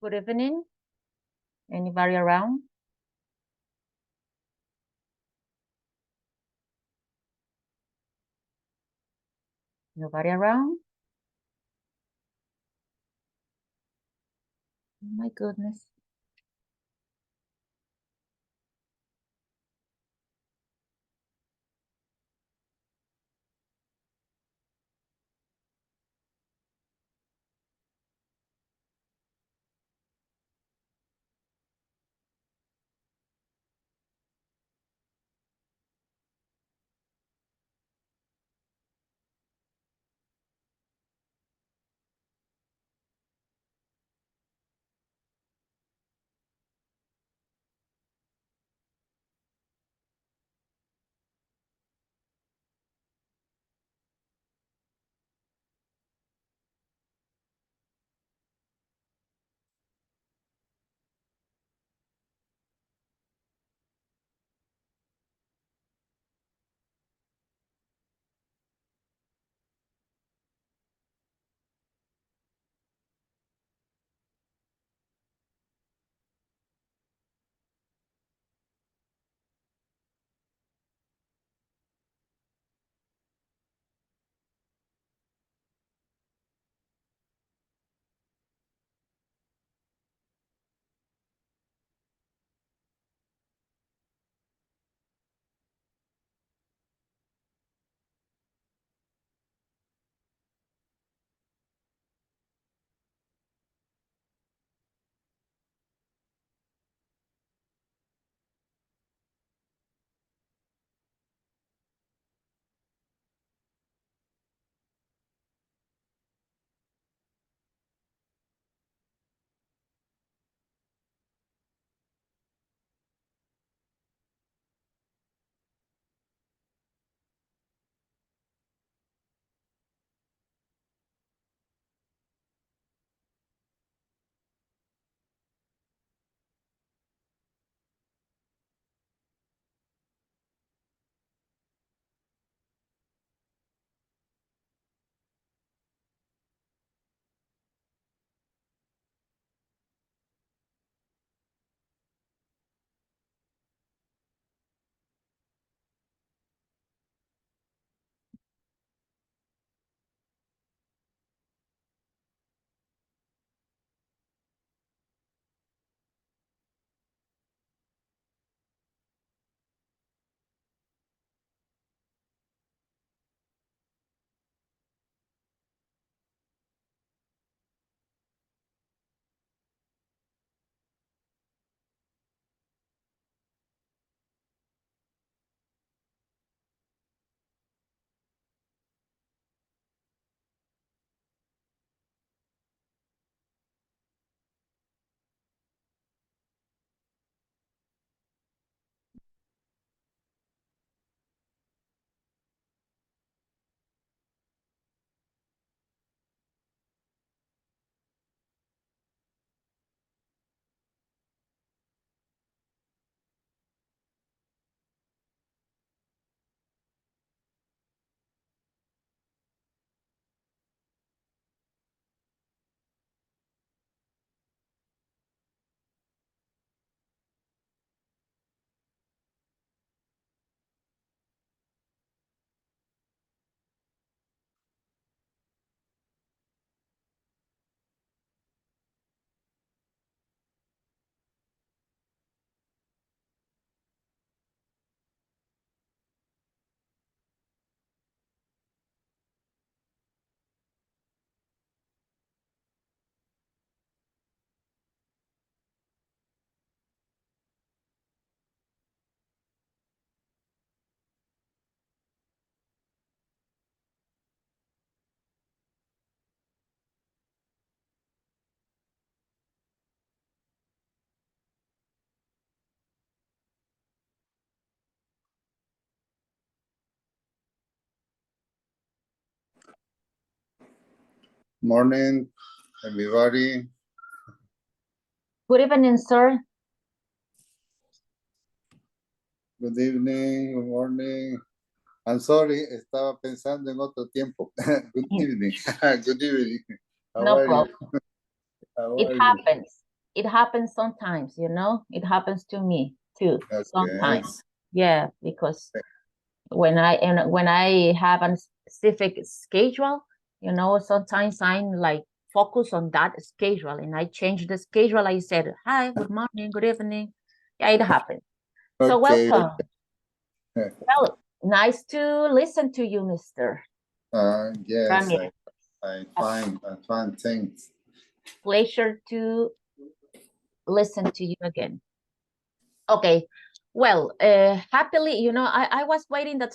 Good evening. Anybody around? Nobody around? Oh my goodness. Morning, everybody. Good evening, sir. Good evening, good morning. I'm sorry, estaba pensando en otro tiempo. Good evening. Good evening. How No are you? problem. How It are you? happens. it happens sometimes, you know, it happens to me too, Okay. sometimes. Yeah, because when I have a specific schedule, you know, sometimes I'm like focus on that schedule and I change the schedule. I said, hi, good morning, good evening. Yeah, it happens. So Okay. welcome. Well, nice to listen to you, Mr. Yes, Ramirez. I'm fine, thanks. Pleasure to listen to you again. Okay, well, happily, you know, I was waiting that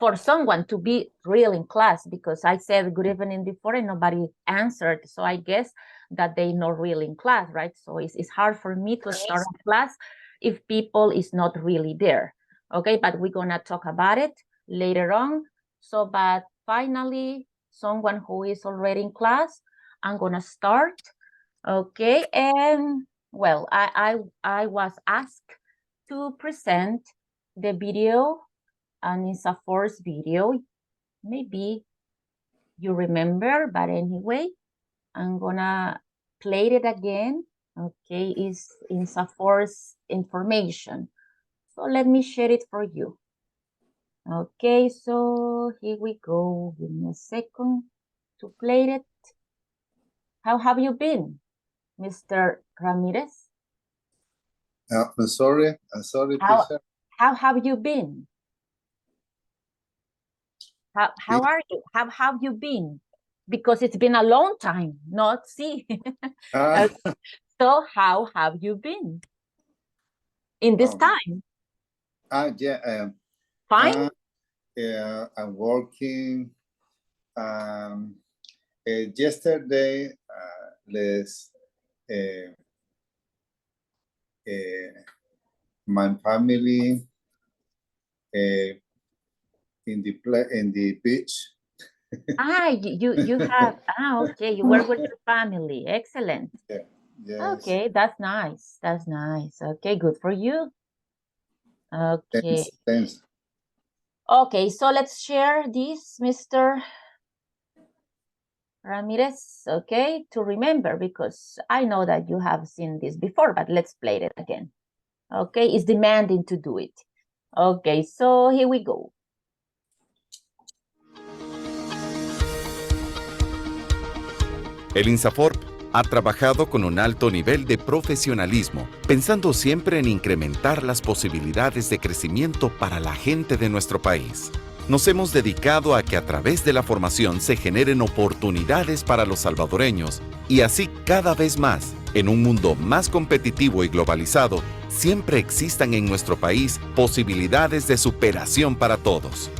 for someone to be real in class because I said good evening before and nobody answered. So I guess that they not real in class, right? So it's hard for me to start a class if people is not really there. Okay, but we're gonna talk about it later on. So, but finally, someone who is already in class, I'm gonna start. Okay, and well, I was asked to present the video, and it's a first video. Maybe you remember, but anyway, I'm gonna play it again. Okay, it's a first information. So let me share it for you. Okay, so here we go. Give me a second to play it. How have you been, Mr. Ramirez? I'm sorry, How teacher. how have you been? How are you? How have you been? Because it's been a long time, not see. Ah, So how have you been in this oh, time? yeah, Fine? yeah, I'm working. Um, Yesterday, les, uh, my family uh, in the beach. You have, okay, you work with your family. Excellent. Yeah, yes. Okay, that's nice. That's nice. Okay, good for you. Okay. Thanks. Okay, so let's share this, Mr. Ramirez, okay, to remember, because I know that you have seen this before, but let's play it again. Okay, it's demanding to do it. Okay, so here we go. El INSAFORP ha trabajado con un alto nivel de profesionalismo, pensando siempre en incrementar las posibilidades de crecimiento para la gente de nuestro país. Nos hemos dedicado a que a través de la formación se generen oportunidades para los salvadoreños y así cada vez más, en un mundo más competitivo y globalizado, siempre existan en nuestro país posibilidades de superación para todos.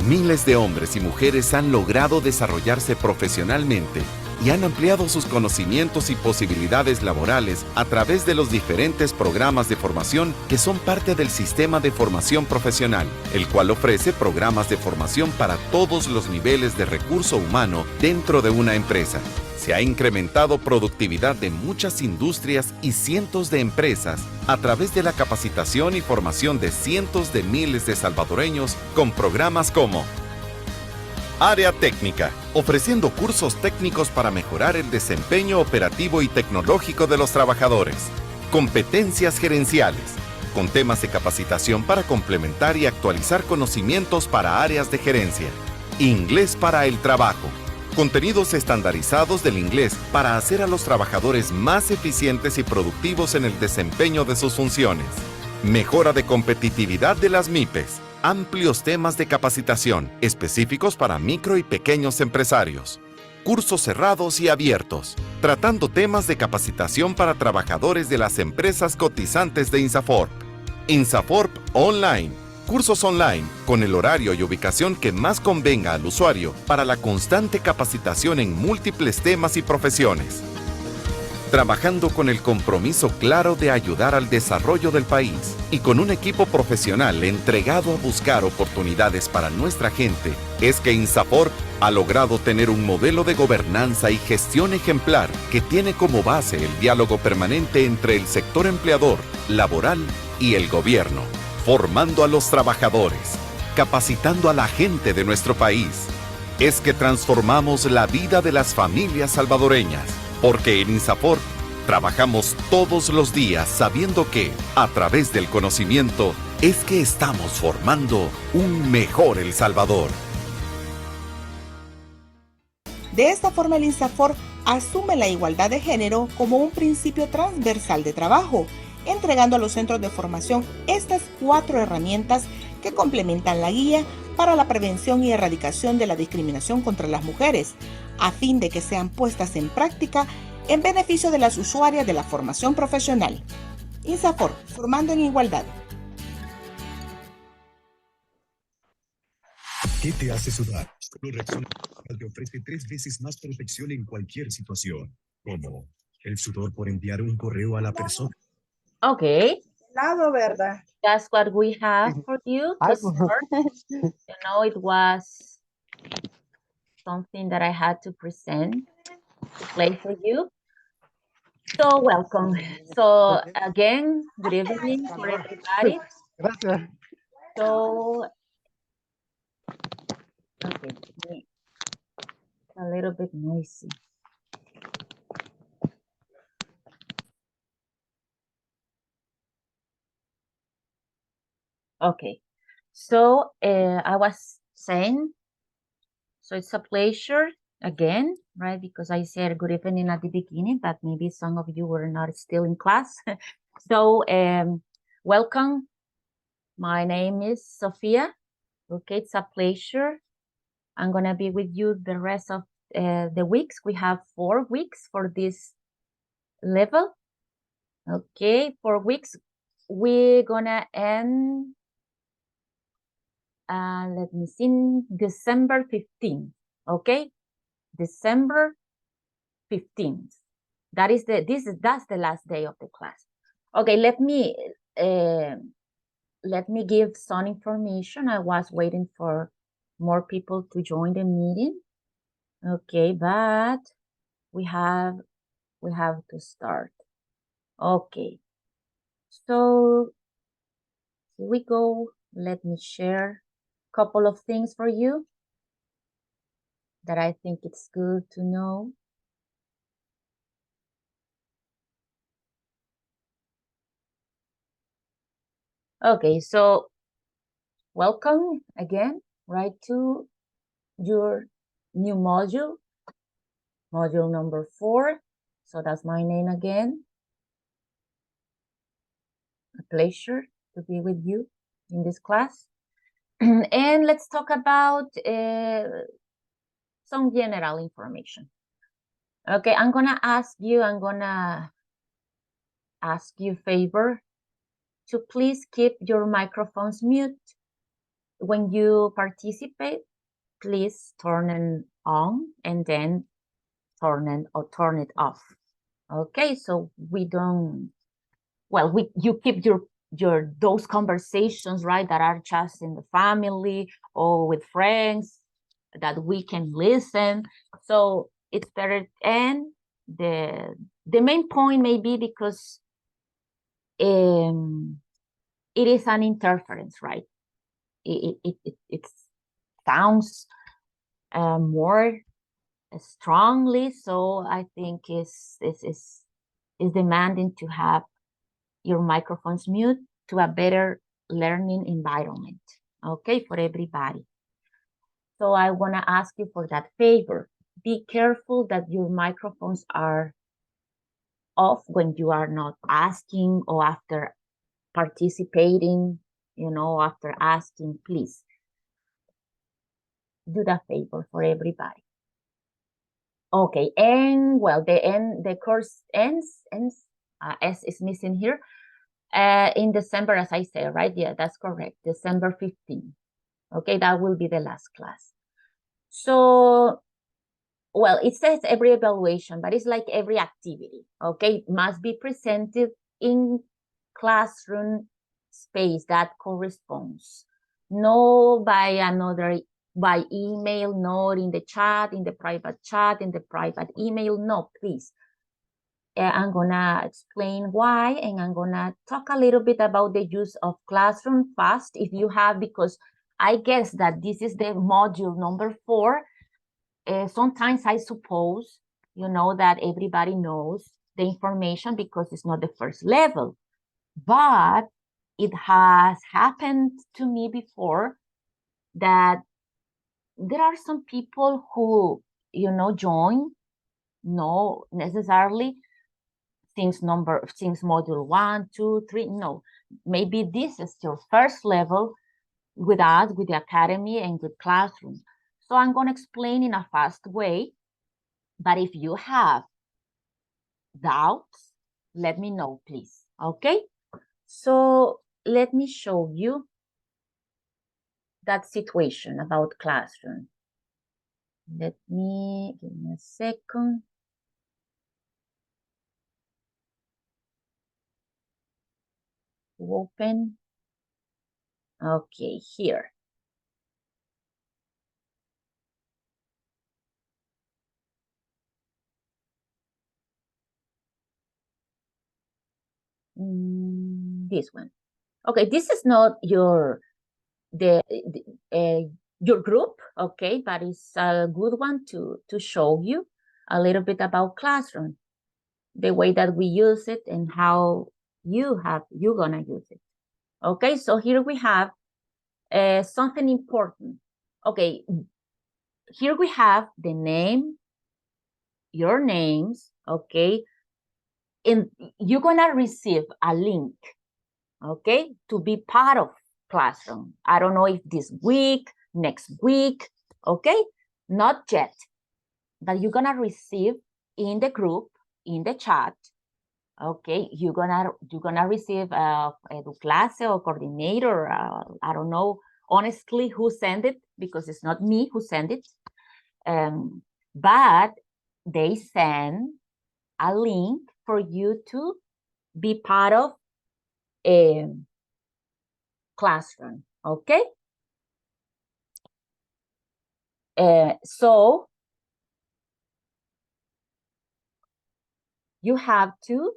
Miles de hombres y mujeres han logrado desarrollarse profesionalmente y han ampliado sus conocimientos y posibilidades laborales a través de los diferentes programas de formación que son parte del sistema de formación profesional, el cual ofrece programas de formación para todos los niveles de recurso humano dentro de una empresa. Se ha incrementado productividad de muchas industrias y cientos de empresas a través de la capacitación y formación de cientos de miles de salvadoreños con programas como Área Técnica, ofreciendo cursos técnicos para mejorar el desempeño operativo y tecnológico de los trabajadores. Competencias gerenciales, con temas de capacitación para complementar y actualizar conocimientos para áreas de gerencia. Inglés para el trabajo, contenidos estandarizados del inglés para hacer a los trabajadores más eficientes y productivos en el desempeño de sus funciones. Mejora de competitividad de las MIPES. Amplios temas de capacitación específicos para micro y pequeños empresarios. Cursos cerrados y abiertos, tratando temas de capacitación para trabajadores de las empresas cotizantes de INSAFORP. INSAFORP Online. Cursos online con el horario y ubicación que más convenga al usuario para la constante capacitación en múltiples temas y profesiones. Trabajando con el compromiso claro de ayudar al desarrollo del país y con un equipo profesional entregado a buscar oportunidades para nuestra gente, es que INSAFORP ha logrado tener un modelo de gobernanza y gestión ejemplar que tiene como base el diálogo permanente entre el sector empleador, laboral y el gobierno, formando a los trabajadores, capacitando a la gente de nuestro país. Es que transformamos la vida de las familias salvadoreñas Porque en INSAFORP trabajamos todos los días sabiendo que, a través del conocimiento, es que estamos formando un mejor El Salvador. De esta forma, el INSAFORP asume la igualdad de género como un principio transversal de trabajo, entregando a los centros de formación estas 4 herramientas que complementan la guía para la prevención y erradicación de la discriminación contra las mujeres, a fin de que sean puestas en práctica en beneficio de las usuarias de la formación profesional. INSAFORP, formando en igualdad. ¿Qué te hace sudar? Clorexona te ofrece 3 veces más protección en cualquier situación, como el sudor por enviar un correo a la persona. Okay. Lado, ¿verdad? That's what we have for you to start. You know, it was something that I had to present, to play for you. So welcome. So again, good evening for everybody. Gracias. So, okay, a little bit noisy. Okay, so I was saying, so it's a pleasure again, right? Because I said good evening at the beginning, but maybe some of you were not still in class. So welcome. My name is Sofia. Okay, it's a pleasure. I'm gonna be with you the rest of the weeks. We have 4 weeks for this level. Okay, 4 weeks. We're gonna end, let me see, December 15th. Okay, December 15th. That's the last day of the class. Okay, let me give some information. I was waiting for more people to join the meeting. Okay, but we have to start. Okay, so here we go. Let me share a couple of things for you that I think it's good to know. Okay, so welcome again, right, to your new module number 4. So that's my name again. A pleasure to be with you in this class. And let's talk about some general information. Okay, I'm gonna ask you a favor to please keep your microphones mute. When you participate, please turn it on and then turn it off. Okay, so we don't, well, you keep your those conversations, right, that are just in the family or with friends that we can listen. So it's better. And the main point may be because it is an interference, right? It sounds more strongly, so I think is demanding to have your microphones mute to a better learning environment, okay, for everybody. So I want to ask you for that favor. Be careful that your microphones are off when you are not asking or after participating, you know, after asking. Please do that favor for everybody. Okay, and well, the course ends, S is missing here, in December, as I said, right? Yeah, that's correct, December 15th. Okay, that will be the last class. So, well, it says every evaluation, but it's like every activity, okay? It must be presented in classroom space that corresponds. No by email, not in the chat, in the private chat, in the private email. No, please. I'm gonna explain why, and I'm gonna talk a little bit about the use of classroom fast if you have, because I guess that this is the module number 4. Sometimes I suppose you know that everybody knows the information because it's not the first level. But it has happened to me before that there are some people who, you know, join, no necessarily things module 1, 2, 3, no. Maybe this is your first level with us, with the academy and with classroom. So I'm going to explain in a fast way, but if you have doubts, let me know, please, okay? So let me show you that situation about classroom. Give me a second. To open. Okay, here. This one. Okay, this is not your your group, okay, but it's a good one to show you a little bit about classroom, the way that we use it and how you're gonna use it. Okay, so here we have something important. Okay, here we have the name, your names, okay, and you're gonna receive a link, okay, to be part of classroom. I don't know if this week, next week, okay, not yet, but you're gonna receive in the group, in the chat, okay, you're gonna receive a Clase or coordinator, I don't know honestly who sent it, because it's not me who sent it, but they send a link for you to be part of a classroom, okay? So you have to,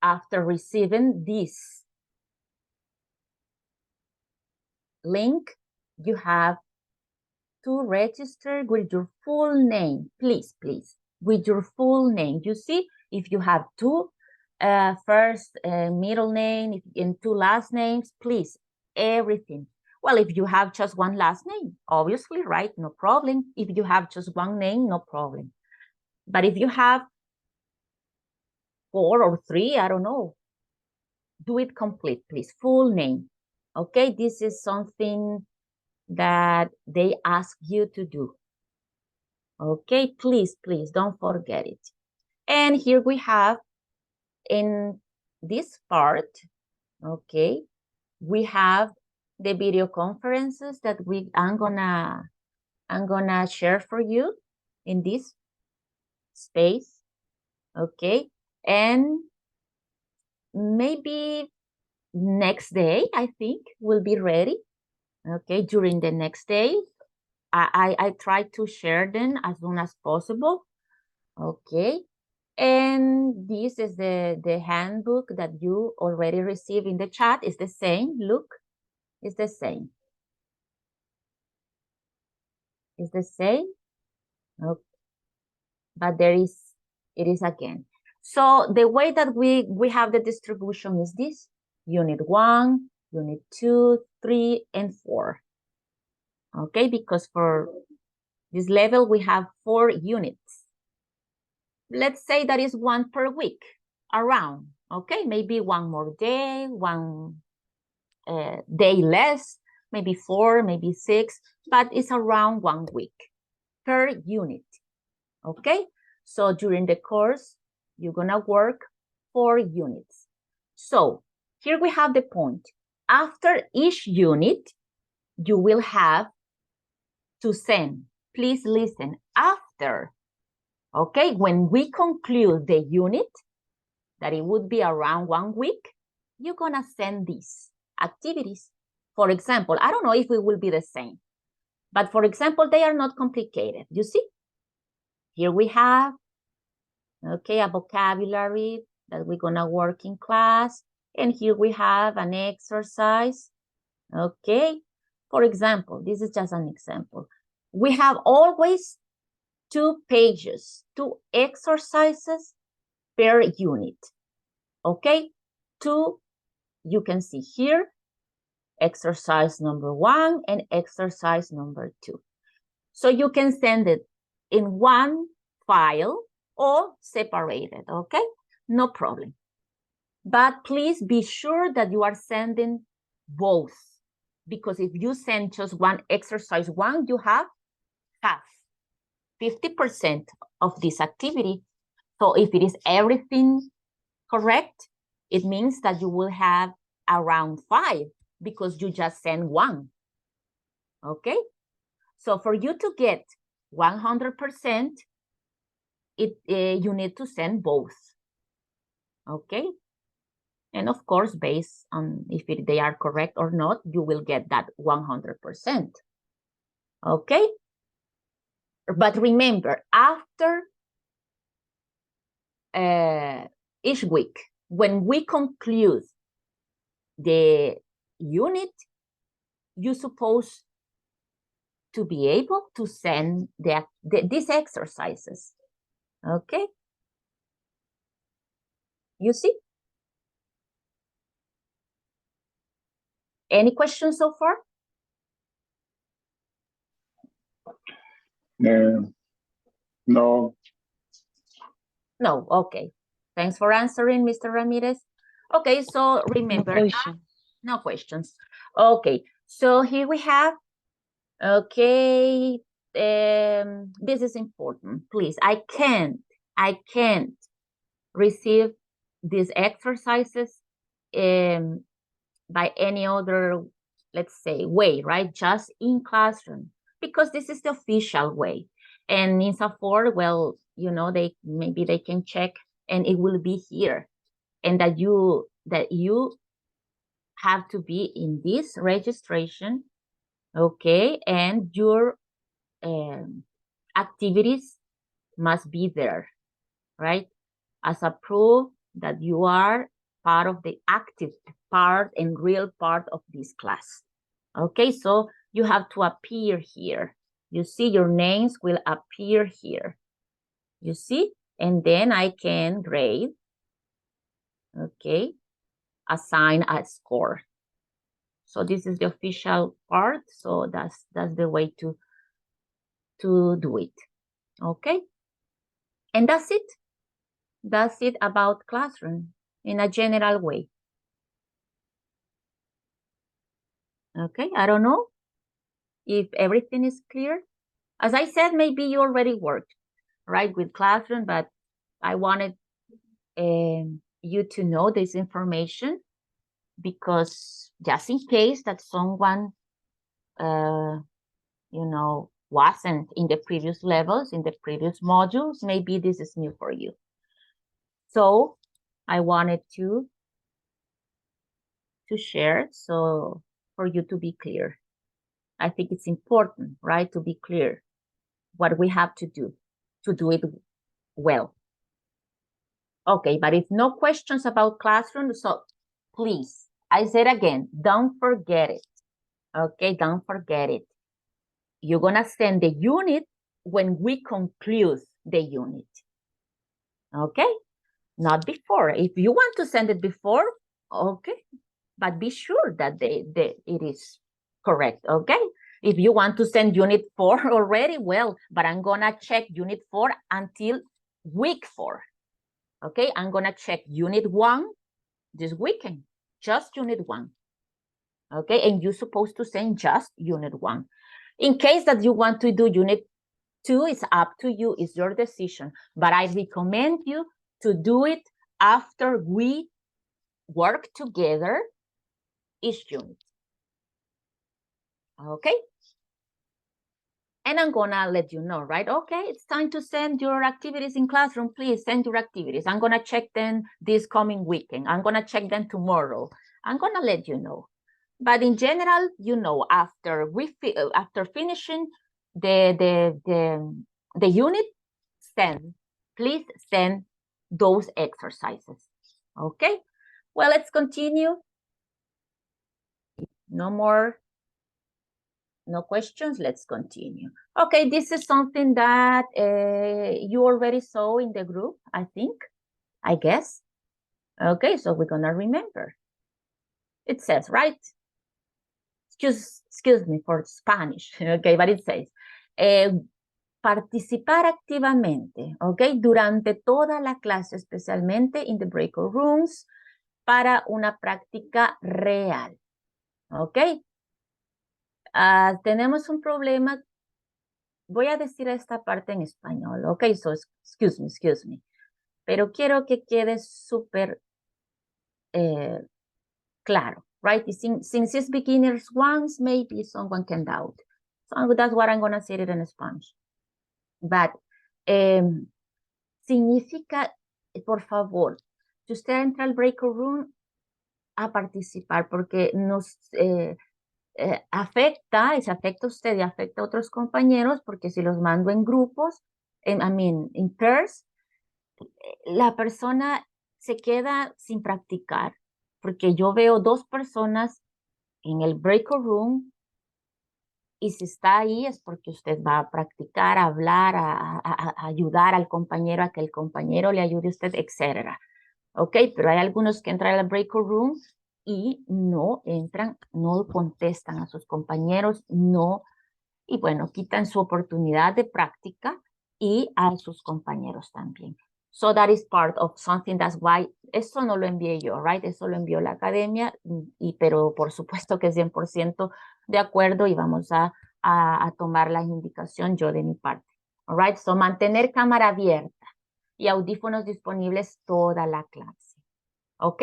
after receiving this link, you have to register with your full name, please, with your full name. You see, if you have two first, middle name, and two last names, please, everything. Well, if you have just one last name, obviously, right, no problem. If you have just one name, no problem. But if you have 4 or 3, I don't know, do it complete, please, full name. Okay, this is something that they ask you to do. Okay, please, don't forget it. And here we have in this part, okay, we have the video conferences that I'm gonna share for you in this space, okay, and maybe next day, I think, will be ready, okay, during the next day. I try to share them as soon as possible, okay, and this is the handbook that you already received in the chat. It's the same, look, it's the same. It's the same, okay. But it is again. So the way that we have the distribution is this: unit 1, unit 2, 3, and 4. Okay, because for this level we have 4 units. Let's say that is 1 per week, around. Okay, maybe 1 more day, 1 day less, maybe 4, maybe 6, but it's around 1 week per unit. Okay, so during the course, you're gonna work 4 units. So here we have the point. After each unit, you will have to send, please listen, after, okay, when we conclude the unit, that it would be around 1 week, you're gonna send these activities. For example, I don't know if it will be the same, but for example, they are not complicated. You see, here we have, okay, a vocabulary that we're gonna work in class. And here we have an exercise, okay? For example, this is just an example. We have always 2 pages, 2 exercises per unit. Okay, 2, you can see here, exercise number 1 and exercise number 2. So you can send it in one file or separated, okay? No problem. But please be sure that you are sending both, because if you send just one exercise 1, you have half, 50% of this activity. So if it is everything correct, it means that you will have around 5 because you just send 1. Okay? So for you to get 100%, you need to send both. Okay? And of course, based on if they are correct or not, you will get that 100%. Okay? But remember, after each week, when we conclude the unit, you're supposed to be able to send these exercises. Okay? You see? Any questions so far? No. No, okay. Thanks for answering, Mr. Ramirez. Okay, so remember, no questions. Okay, so here we have, okay, this is important, please. I can't receive these exercises by any other, let's say, way, right? Just in classroom, because this is the official way. And in SAFOR, well, you know, maybe they can check and it will be here. And that you have to be in this registration, okay? And your activities must be there, right? As a proof that you are part of the active part and real part of this class. Okay, so you have to appear here. You see, your names will appear here. You see? And then I can grade, okay, assign a score. So this is the official part. So that's the way to do it. Okay? And that's it. That's it about classroom in a general way. Okay, I don't know if everything is clear. As I said, maybe you already worked, right, with classroom, but I wanted you to know this information because just in case that someone, you know, wasn't in the previous levels, in the previous modules, maybe this is new for you. So I wanted to share, so for you to be clear. I think it's important, right, to be clear what we have to do it well. Okay, but if no questions about classroom, so please, I said again, don't forget it. Okay, don't forget it. You're gonna send the unit when we conclude the unit. Okay, not before. If you want to send it before, okay, but be sure that it is correct, okay? If you want to send unit 4 already, well, but I'm gonna check unit 4 until week 4, okay? I'm gonna check unit 1 this weekend, just unit 1, okay? And you're supposed to send just unit 1. In case that you want to do unit 2, it's up to you, it's your decision, but I recommend you to do it after we work together each unit. Okay? And I'm gonna let you know, right? Okay, it's time to send your activities in classroom. Please send your activities. I'm gonna check them this coming weekend. I'm gonna check them tomorrow. I'm gonna let you know. But in general, you know, after finishing the unit, please send those exercises. Okay? Well, let's continue. No more No questions? Let's continue. Okay, this is something that you already saw in the group, I think, I guess. Okay, so we're gonna remember. It says, right? Excuse me for Spanish, okay, but it says, participar activamente, okay, durante toda la clase, especialmente in the breakout rooms, para una práctica real, ok. Tenemos un problema, voy a decir esta parte en español, ok, so excuse me, pero quiero que quede súper claro, right? Since it's beginners ones, maybe someone can doubt. So that's what I'm going to say it in Spanish. But significa, por favor, si usted entra al breakout room a participar, porque nos afecta, y se afecta a usted y afecta a otros compañeros, porque si los mando en grupos, in pairs, la persona se queda sin practicar, porque yo veo dos personas en el breakout room y si está ahí es porque usted va a practicar, a hablar, a ayudar al compañero, a que el compañero le ayude a usted, etcétera. Ok, pero hay algunos que entran al breakout room y no entran, no contestan a sus compañeros, no, y bueno, quitan su oportunidad de práctica y a sus compañeros también. So that is part of something, that's why, eso no lo envié yo, right? Eso lo envió la academia, pero por supuesto que es 100% de acuerdo y vamos a tomar la indicación yo de mi parte. All right, so mantener cámara abierta y audífonos disponibles toda la clase. Ok,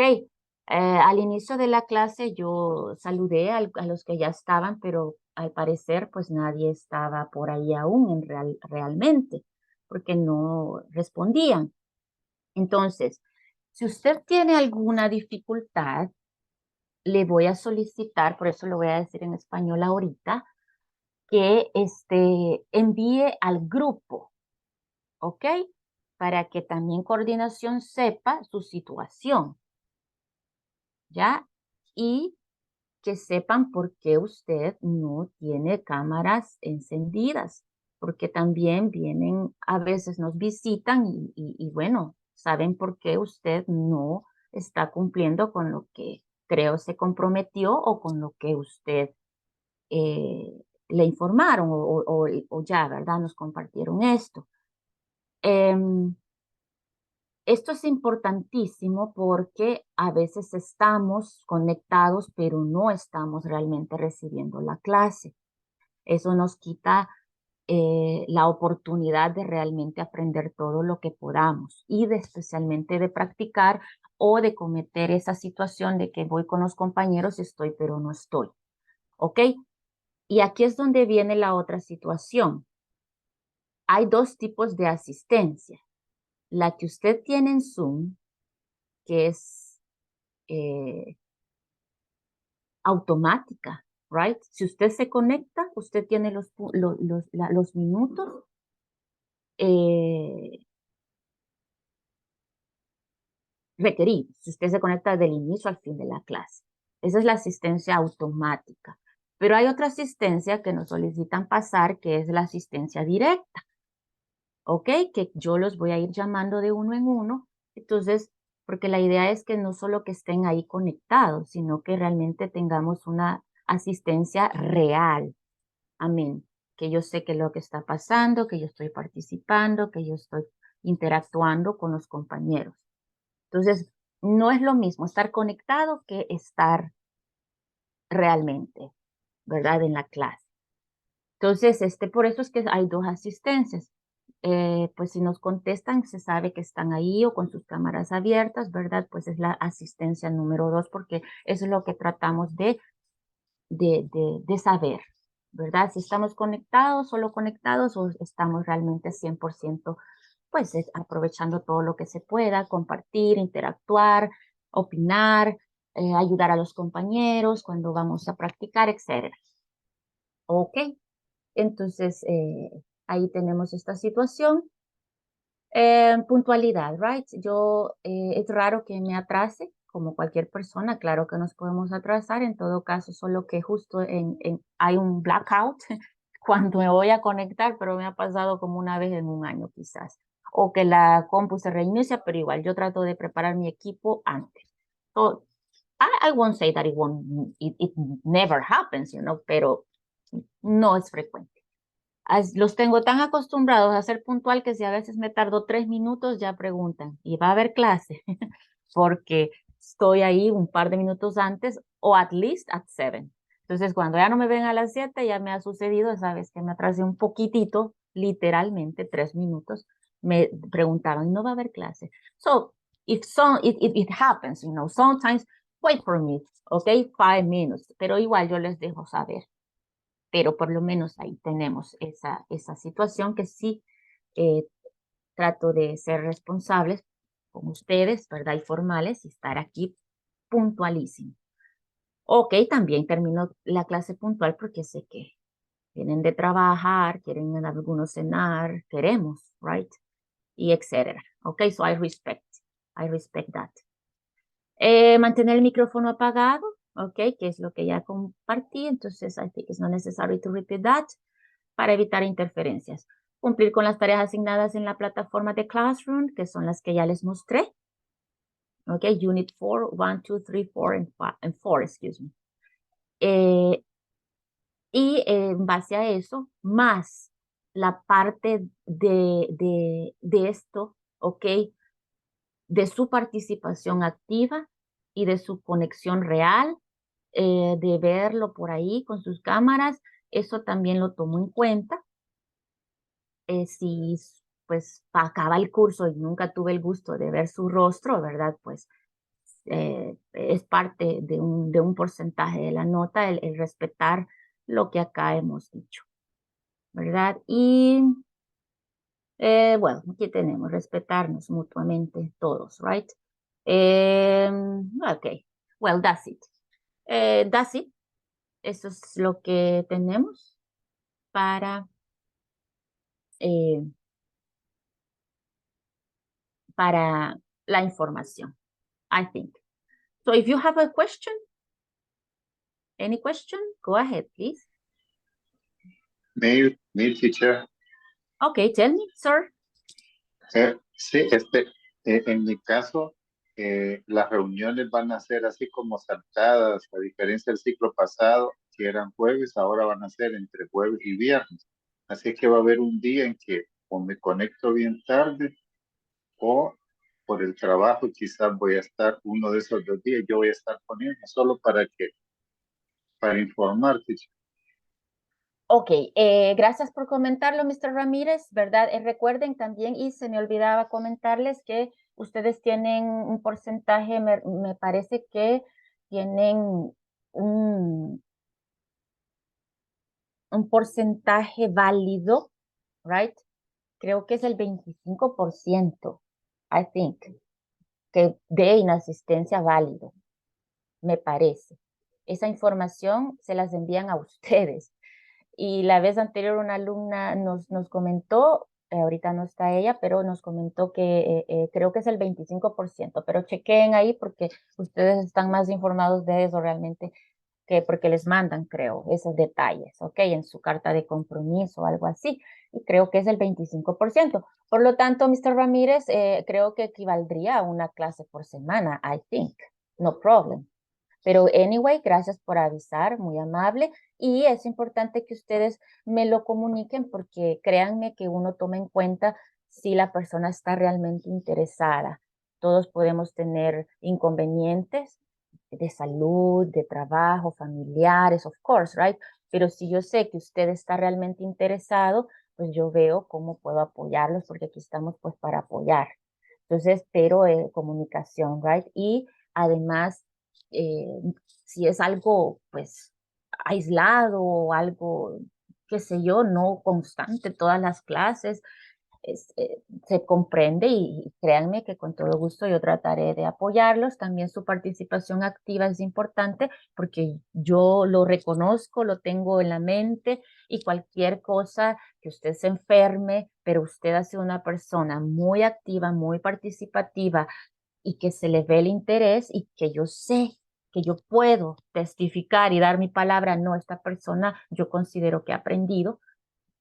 al inicio de la clase yo saludé a los que ya estaban, pero al parecer pues nadie estaba por ahí aún realmente, porque no respondían. Entonces, si usted tiene alguna dificultad, le voy a solicitar, por eso lo voy a decir en español ahorita, que envíe al grupo, ¿ok? Para que también coordinación sepa su situación, ¿ya? Y que sepan por qué usted no tiene cámaras encendidas, porque también vienen, a veces nos visitan y bueno, saben por qué usted no está cumpliendo con lo que creo se comprometió o con lo que usted le informaron o ya, ¿verdad? Nos compartieron esto. Esto es importantísimo porque a veces estamos conectados, pero no estamos realmente recibiendo la clase. Eso nos quita la oportunidad de realmente aprender todo lo que podamos y especialmente de practicar o de cometer esa situación de que voy con los compañeros, estoy, pero no estoy. ¿Ok? Y aquí es donde viene la otra situación. Hay dos tipos de asistencia. La que usted tiene en Zoom, que es automática, right? Si usted se conecta, usted tiene los minutos requeridos. Si usted se conecta del inicio al fin de la clase. Esa es la asistencia automática. Pero hay otra asistencia que nos solicitan pasar, que es la asistencia directa. ¿Ok? Que yo los voy a ir llamando de uno en uno. Entonces, porque la idea es que no solo que estén ahí conectados, sino que realmente tengamos una asistencia real. Amén. Que yo sé que lo que está pasando, que yo estoy participando, que yo estoy interactuando con los compañeros. Entonces, no es lo mismo estar conectado que estar realmente, ¿verdad? En la clase. Entonces, por eso es que hay dos asistencias. Pues si nos contestan, se sabe que están ahí o con sus cámaras abiertas, ¿verdad? Pues es la asistencia número 2, porque eso es lo que tratamos de saber, ¿verdad? Si estamos conectados, solo conectados o estamos realmente 100%, pues aprovechando todo lo que se pueda, compartir, interactuar, opinar, ayudar a los compañeros cuando vamos a practicar, etc. Ok, entonces ahí tenemos esta situación. Puntualidad, right? Es raro que me atrase, como cualquier persona, claro que nos podemos atrasar, en todo caso, solo que justo hay un blackout cuando me voy a conectar, pero me ha pasado como una vez en un año quizás. O que la compu se reinicia, pero igual yo trato de preparar mi equipo antes. So, I won't say that it never happens, pero no es frecuente. Los tengo tan acostumbrados a ser puntual que si a veces me tardo 3 minutos, ya preguntan, ¿y va a haber clase? Porque estoy ahí un par de minutos antes o at least at 7. Entonces, cuando ya no me ven a las 7, ya me ha sucedido, sabes que me atrasé un poquitito, literalmente 3 minutos, me preguntaban, ¿no va a haber clase? So, if it happens, sometimes wait for me, okay, 5 minutes, pero igual yo les dejo saber. Pero por lo menos ahí tenemos esa situación que sí trato de ser responsables con ustedes, ¿verdad? Y formales y estar aquí puntualísimo. Ok, también termino la clase puntual porque sé que vienen de trabajar, quieren algunos cenar, queremos, right? Y etcétera. Ok, so I respect that. Mantener el micrófono apagado, ok, que es lo que ya compartí, entonces I think it's not necessary to repeat that, para evitar interferencias. Cumplir con las tareas asignadas en la plataforma de Classroom, que son las que ya les mostré. Ok, Unit 4, 1, 2, 3, 4, and 4, excuse me. Y en base a eso, más la parte de esto, ok, de su participación activa y de su conexión real, de verlo por ahí con sus cámaras, eso también lo tomo en cuenta. Si pues acaba el curso y nunca tuve el gusto de ver su rostro, ¿verdad? Pues es parte de un porcentaje de la nota el respetar lo que acá hemos dicho, ¿verdad? Y bueno, aquí tenemos respetarnos mutuamente todos, right? Ok, well, that's it. That's it. Eso es lo que tenemos para la información, I think. So if you have a question, any question, go ahead, please. Mail, teacher. Okay, tell me, sir. Sí, en mi caso, las reuniones van a ser así como saltadas, a diferencia del ciclo pasado, que eran jueves, ahora van a ser entre jueves y viernes. Así que va a haber un día en que o me conecto bien tarde o por el trabajo quizás voy a estar uno de esos 2 días, yo voy a estar poniendo solo para informar, teacher. Ok, gracias por comentarlo, Mr. Ramírez, ¿verdad? Recuerden también, y se me olvidaba comentarles que ustedes tienen un porcentaje, me parece que tienen un porcentaje válido, right? Creo que es el 25%, I think, que de inasistencia válido, me parece. Esa información se las envían a ustedes. Y la vez anterior una alumna nos comentó, ahorita no está ella, pero nos comentó que creo que es el 25%, pero chequeen ahí porque ustedes están más informados de eso realmente que porque les mandan, creo, esos detalles, ¿ok? En su carta de compromiso o algo así, y creo que es el 25%. Por lo tanto, Mr. Ramírez, creo que equivaldría a una clase por semana, I think, no problem. Pero anyway, gracias por avisar, muy amable. Y es importante que ustedes me lo comuniquen porque créanme que uno toma en cuenta si la persona está realmente interesada. Todos podemos tener inconvenientes de salud, de trabajo, familiares, of course, right? Pero si yo sé que usted está realmente interesado, pues yo veo cómo puedo apoyarlos porque aquí estamos pues para apoyar. Entonces, pero comunicación, right? Y además, si es algo pues aislado o algo, qué sé yo, no constante todas las clases, se comprende y créanme que con todo gusto yo trataré de apoyarlos. También su participación activa es importante porque yo lo reconozco, lo tengo en la mente y cualquier cosa que usted se enferme, pero usted ha sido una persona muy activa, muy participativa y que se le ve el interés y que yo sé que yo puedo testificar y dar mi palabra, no, esta persona yo considero que ha aprendido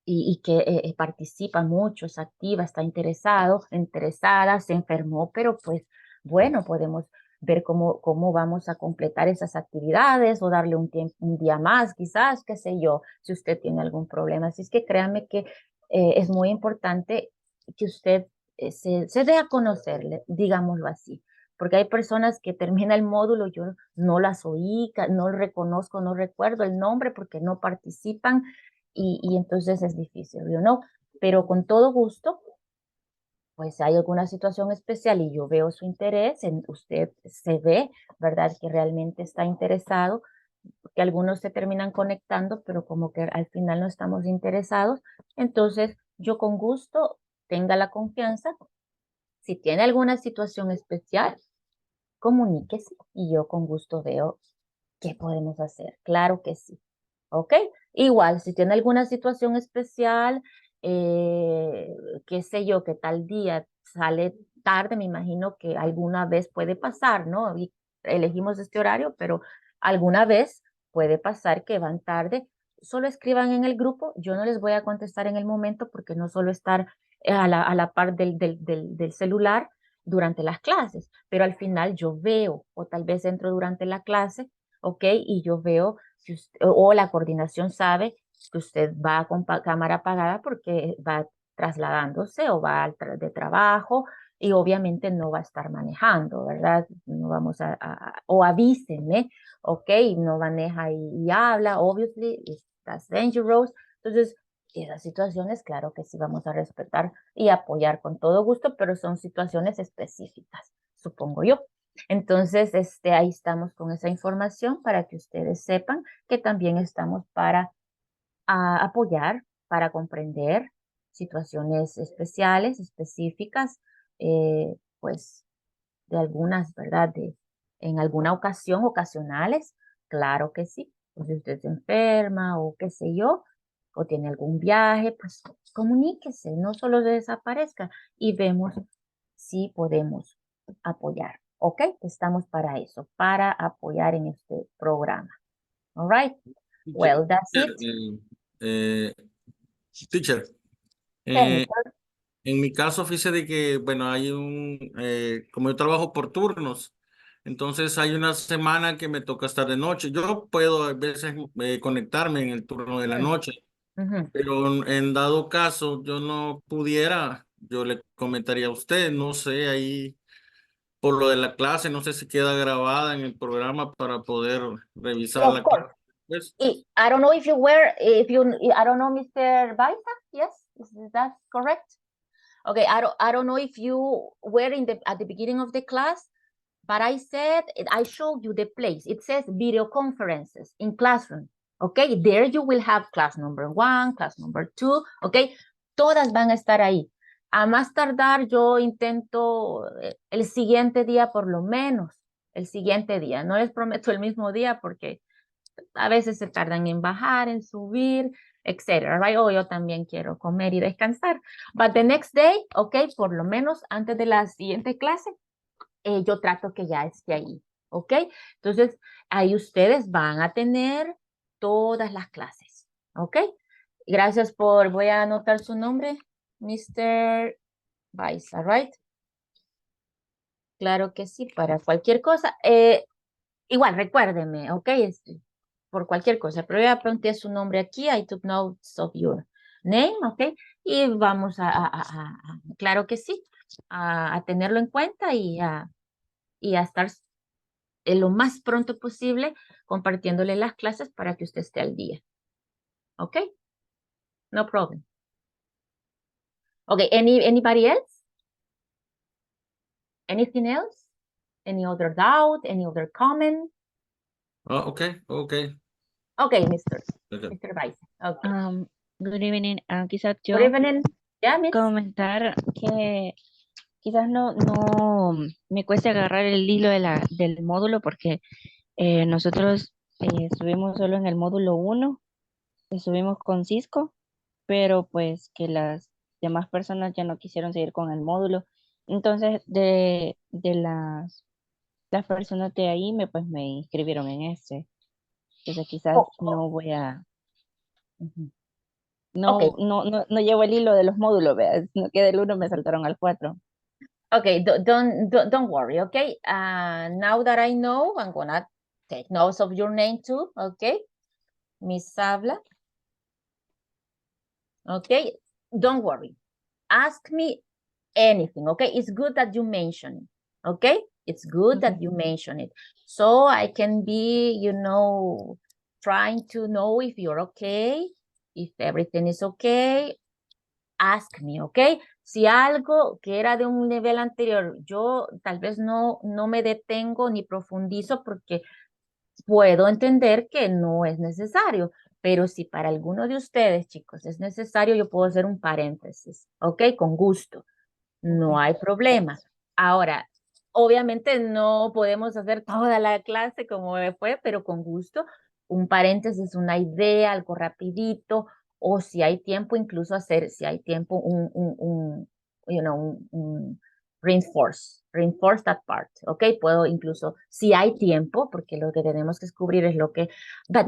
y que participa mucho, es activa, está interesado, interesada, se enfermó, pero pues bueno, podemos ver cómo vamos a completar esas actividades o darle un día más, quizás, qué sé yo, si usted tiene algún problema. Así es que créame que es muy importante que usted se dé a conocerle, digámoslo así, porque hay personas que termina el módulo, yo no las oí, no reconozco, no recuerdo el nombre porque no participan y entonces es difícil, ¿yo no? Pero con todo gusto, pues hay alguna situación especial y yo veo su interés, en usted se ve, ¿verdad? Que realmente está interesado, porque algunos se terminan conectando, pero como que al final no estamos interesados. Entonces, yo con gusto, tenga la confianza. Si tiene alguna situación especial, comuníquese y yo con gusto veo qué podemos hacer. Claro que sí. ¿Ok? Igual, si tiene alguna situación especial, eh, qué sé yo, que tal día sale tarde, me imagino que alguna vez puede pasar, ¿no? Y elegimos este horario, pero alguna vez puede pasar que van tarde. Solo escriban en el grupo, yo no les voy a contestar en el momento porque no solo estar a la par del celular durante las clases, pero al final yo veo, o tal vez entro durante la clase, ¿ok? Y yo veo si usted, o la coordinación sabe que usted va con cámara apagada porque va trasladándose o va de trabajo y obviamente no va a estar manejando, ¿verdad? No vamos o avísenme, ¿ok? No maneja y habla, obviously, that's dangerous. Entonces, esas situaciones, claro que sí vamos a respetar y apoyar con todo gusto, pero son situaciones específicas, supongo yo. Entonces, ahí estamos con esa información para que ustedes sepan que también estamos para apoyar, para comprender situaciones especiales, específicas, pues de algunas, ¿verdad? En alguna ocasión, ocasionales, claro que sí. Pues si usted se enferma o qué sé yo, o tiene algún viaje, pues comuníquese, no solo desaparezca y vemos si podemos apoyar. ¿Ok? Estamos para eso, para apoyar en este programa. All right. Well, that's it. Eh, teacher, Tell me, eh, en mi caso, fíjese de que, bueno, como yo trabajo por turnos, entonces hay una semana que me toca estar de noche. Yo puedo a veces conectarme en el turno de la noche, Ujú. pero en dado caso yo no pudiera, yo le comentaría a usted, no sé, ahí por lo de la clase, no sé si queda grabada en el programa para poder revisar Of la clase. course. Pues, I don't know if you were, if you, I don't know, Mr. Baisa. Yes, is that correct? Okay, I don't know if you were at the beginning of the class, but I said, I showed you the place. It says video conferences in classroom. Okay, there you will have class number 1, class number 2. Okay, todas van a estar ahí. A más tardar, yo intento el siguiente día por lo menos, el siguiente día. No les prometo el mismo día porque a veces se tardan en bajar, en subir, etcétera, right? O yo también quiero comer y descansar. But the next day, okay, por lo menos antes de la siguiente clase, yo trato que ya esté ahí, ¿ok? Entonces, ahí ustedes van a tener todas las clases, ¿ok? Gracias voy a anotar su nombre, Mr. Baisa, right? Claro que sí, para cualquier cosa. Igual, recuérdeme, ¿ok? Por cualquier cosa, pero ya apunté su nombre aquí, I took notes of your name, ¿ok? Y vamos claro que sí, a tenerlo en cuenta y a estar lo más pronto posible compartiéndole las clases para que usted esté al día. ¿Ok? No problem. Okay, anybody else? Anything else? Any other doubt? Any other comment? okay, okay. Okay, Mr. Okay. Mr. Vice. Okay. Good evening. Quizás Good yo evening. Yeah, miss. comentar que quizás no me cueste agarrar el hilo del módulo porque nosotros estuvimos solo en el módulo 1, estuvimos con Cisco, pero pues que las demás personas ya no quisieron seguir con el módulo Entonces, de las personas de ahí pues me inscribieron en este. Entonces quizás Oh, no voy a, ujú. Okay, no llevo el hilo de los módulos, vea, sino que del 1 me saltaron al 4. okay, don't worry, okay? Now that I know, I'm gonna take notes of your name too, okay? Miss Sabla. Okay, don't worry. Ask me anything, okay? It's good that you mention it, okay? It's good that Okay. you mention it. So I can be, trying to know if you're okay, if everything is okay. Ask me, okay? Si algo que era de un nivel anterior, yo tal vez no me detengo ni profundizo porque puedo entender que no es necesario, pero si para alguno de ustedes, chicos, es necesario, yo puedo hacer un paréntesis, ¿ok? Con gusto, no Okay. hay problema. Ahora, obviamente no podemos hacer toda la clase como fue, pero con gusto, un paréntesis, una idea, algo rapidito, o si hay tiempo, incluso hacer, si hay tiempo, un reinforce that part, ¿ok? Puedo incluso, si hay tiempo, porque lo que tenemos que descubrir es lo que, but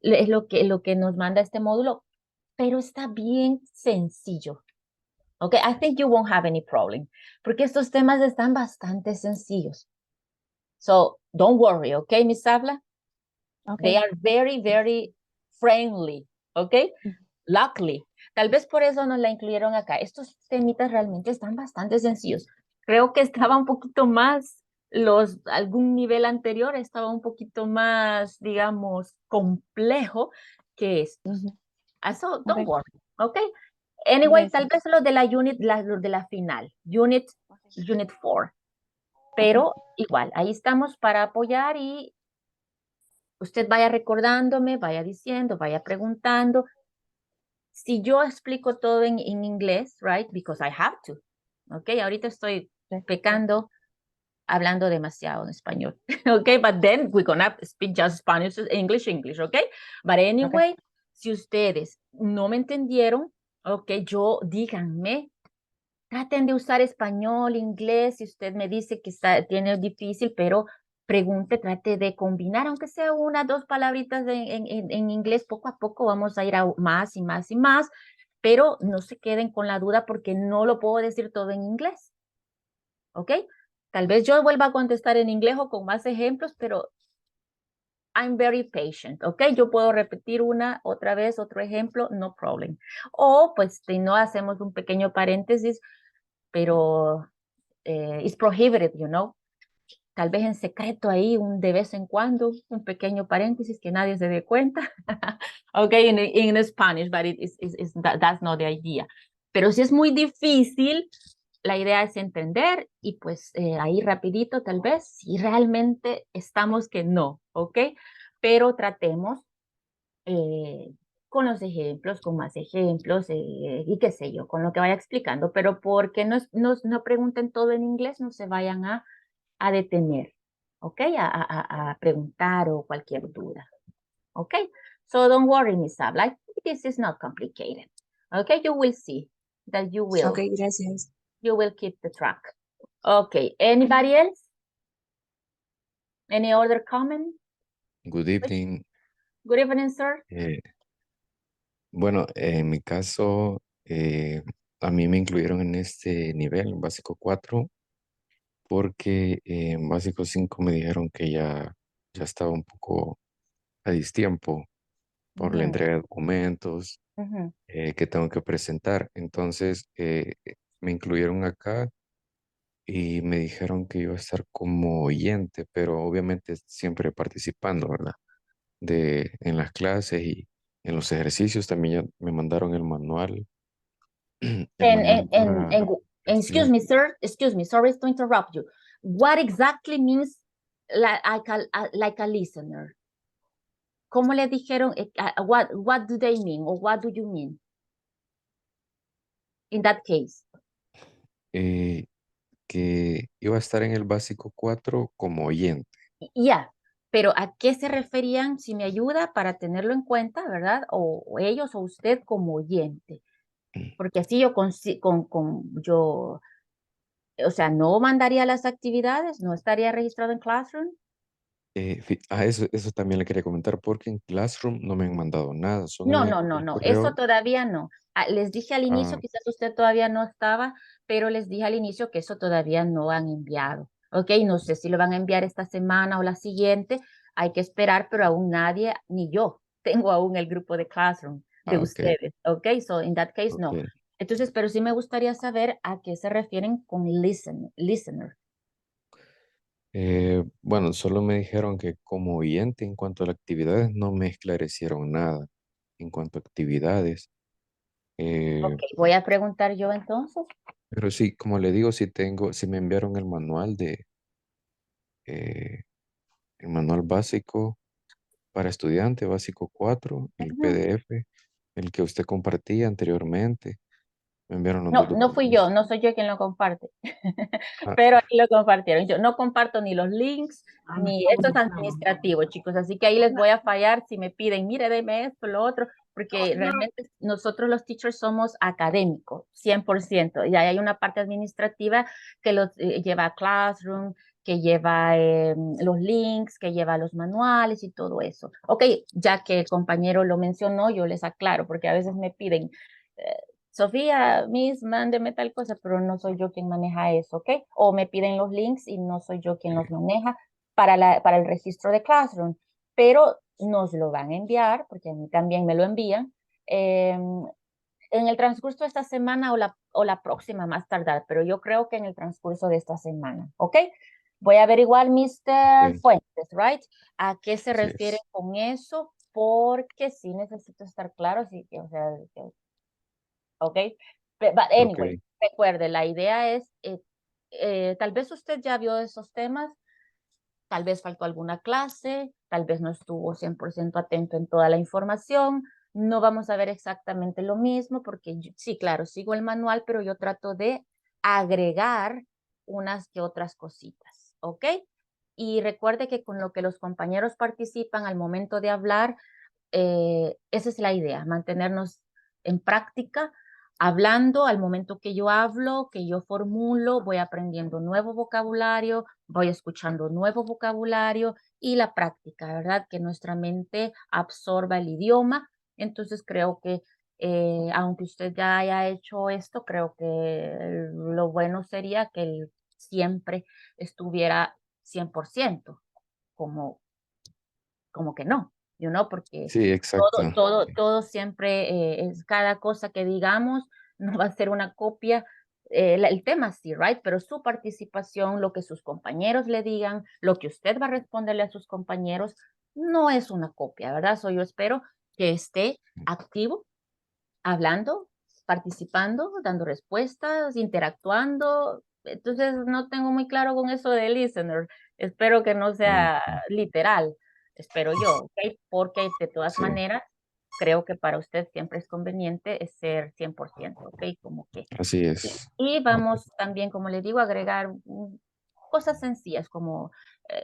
es lo que nos manda este módulo, pero está bien sencillo. Okay, I think you won't have any problem, porque estos temas están bastante sencillos. So don't worry, okay, Miss Sabla? They Okay. are very, very friendly, okay? Luckily. Tal vez por eso nos la incluyeron acá. Estos temitas realmente están bastante sencillos. Creo que estaba un poquito más, algún nivel anterior estaba un poquito más, digamos, complejo que estos. Ujú. So don't Okay. worry, okay? Anyway, tal Gracias. vez los de la unit, los de la final, unit 4. Okay. Pero igual, ahí estamos para apoyar y usted vaya recordándome, vaya diciendo, vaya preguntando. Si yo explico todo en inglés, right? Because I have to. Okay, ahorita estoy Sí. pecando hablando demasiado en español. Okay, but then we're gonna speak just Spanish, English, okay? But Okay. anyway, si ustedes no me entendieron, okay, díganme. Traten de usar español, inglés, si usted me dice que tiene difícil, pero pregunte, trate de combinar, aunque sea una, dos palabritas en inglés, poco a poco vamos a ir a más y más y más, pero no se queden con la duda porque no lo puedo decir todo en inglés, ¿ok? Tal vez yo vuelva a contestar en inglés o con más ejemplos, pero I'm very patient, ¿ok? Yo puedo repetir otra vez, otro ejemplo, no problem. O pues si no hacemos un pequeño paréntesis, pero it's prohibited, Tal vez en secreto ahí, de vez en cuando, un pequeño paréntesis que nadie se dé cuenta. Okay, in Spanish, but that's not the idea. Pero si es muy difícil, la idea es entender y pues ahí rapidito tal vez, si realmente estamos que no, ¿ok? Pero tratemos eh, con los ejemplos, con más ejemplos y qué sé yo, con lo que vaya explicando, pero porque no pregunten todo en inglés, no se vayan a detener, ¿ok? A preguntar o cualquier duda, ¿ok? So don't worry, Miss Abla, I think this is not complicated, ¿ok? You will see that Ok, gracias. you will keep the track. Okay, anybody else? Any other comment? Good evening. Good evening, sir. Bueno, en mi caso, a mí me incluyeron en este nivel, en básico 4, porque en básico 5 me dijeron que ya estaba un poco a distiempo por la entrega de documentos que tengo que presentar. Entonces, me incluyeron acá y me dijeron que iba a estar como oyente, pero obviamente siempre participando, ¿verdad? En las clases y en los ejercicios también ya me mandaron el manual, el And, manual and, and, para and, and excuse estudiar. me, sir, excuse me, sorry to interrupt you. What exactly means like a listener? ¿Cómo le dijeron? What do they mean or what do you mean in that case? eh, que iba a estar en el básico 4 como oyente. Ya, pero ¿a qué se referían? Si me ayuda para tenerlo en cuenta, ¿verdad? O ellos o usted como oyente. Porque así yo O sea, no mandaría las actividades, no estaría registrado en Classroom. Eso también le quería comentar porque en Classroom no me han mandado nada, son No, el, no, no, el no, eso correo. todavía no. Les dije al inicio, Ah, quizás usted todavía no estaba, pero les dije al inicio que eso todavía no han enviado. Ok, no sé si lo van a enviar esta semana o la siguiente, hay que esperar, pero aún nadie, ni yo, tengo aún el grupo de Classroom de ok, ustedes. Ok, so in that case, no. ok. Entonces, pero sí me gustaría saber a qué se refieren con listener. Bueno, solo me dijeron que como oyente en cuanto a las actividades no me esclarecieron nada en cuanto a actividades. Ok, Eh, voy a preguntar yo entonces. pero sí, como le digo, sí me enviaron eh, el manual básico para estudiante, básico 4, el Ujú. PDF, el que usted compartía anteriormente. Me enviaron los dos No, no fui yo, documentos. no soy yo quien lo comparte, Ah, pero ahí lo compartieron. Yo no comparto ni los links, ni esto es administrativo, chicos, así que ahí les voy a fallar si me piden, mire, deme esto, lo otro, porque realmente nosotros los teachers somos académicos, 100%, y ahí hay una parte administrativa que los lleva a Classroom, que lleva los links, que lleva los manuales y todo eso. Ok, ya que el compañero lo mencionó, yo les aclaro, porque a veces me piden... eh, Sofía, Miss, mándeme tal cosa, pero no soy yo quien maneja eso, ¿ok? O me piden los links y no soy yo quien los maneja para el registro de Classroom, pero nos lo van a enviar, porque a mí también me lo envían, en el transcurso de esta semana o la próxima más tardar, pero yo creo que en el transcurso de esta semana, ¿ok? Voy a averiguar, Mr. ok, Fuentes, ¿right? ¿A qué se así refiere es. con eso? Porque sí necesito estar claro, así que, o sea, ¿ok? But Ok, anyway, recuerde, la idea es, tal vez usted ya vio esos temas, tal vez faltó alguna clase, tal vez no estuvo 100% atento en toda la información, no vamos a ver exactamente lo mismo, porque sí, claro, sigo el manual, pero yo trato de agregar unas que otras cositas, ¿ok? Y recuerde que con lo que los compañeros participan al momento de hablar, esa es la idea, mantenernos en práctica, hablando al momento que yo hablo, que yo formulo, voy aprendiendo nuevo vocabulario, voy escuchando nuevo vocabulario y la práctica, ¿verdad? Que nuestra mente absorba el idioma. Entonces creo que aunque usted ya haya hecho esto, creo que lo bueno sería que él siempre estuviera 100%, como como que no, porque sí, exacto. todo siempre es cada cosa que digamos, no va a ser una copia. El tema sí, right, pero su participación, lo que sus compañeros le digan, lo que usted va a responderle a sus compañeros, no es una copia, ¿verdad? Yo espero que esté activo, hablando, participando, dando respuestas, interactuando. Entonces, no tengo muy claro con eso de listener. Espero que no sea Ok, literal, espero yo, ¿ok? Porque de todas sí, maneras, creo que para usted siempre es conveniente es ser 100%, ¿ok? Como que así y, es. y vamos también, como le digo, a agregar cosas sencillas como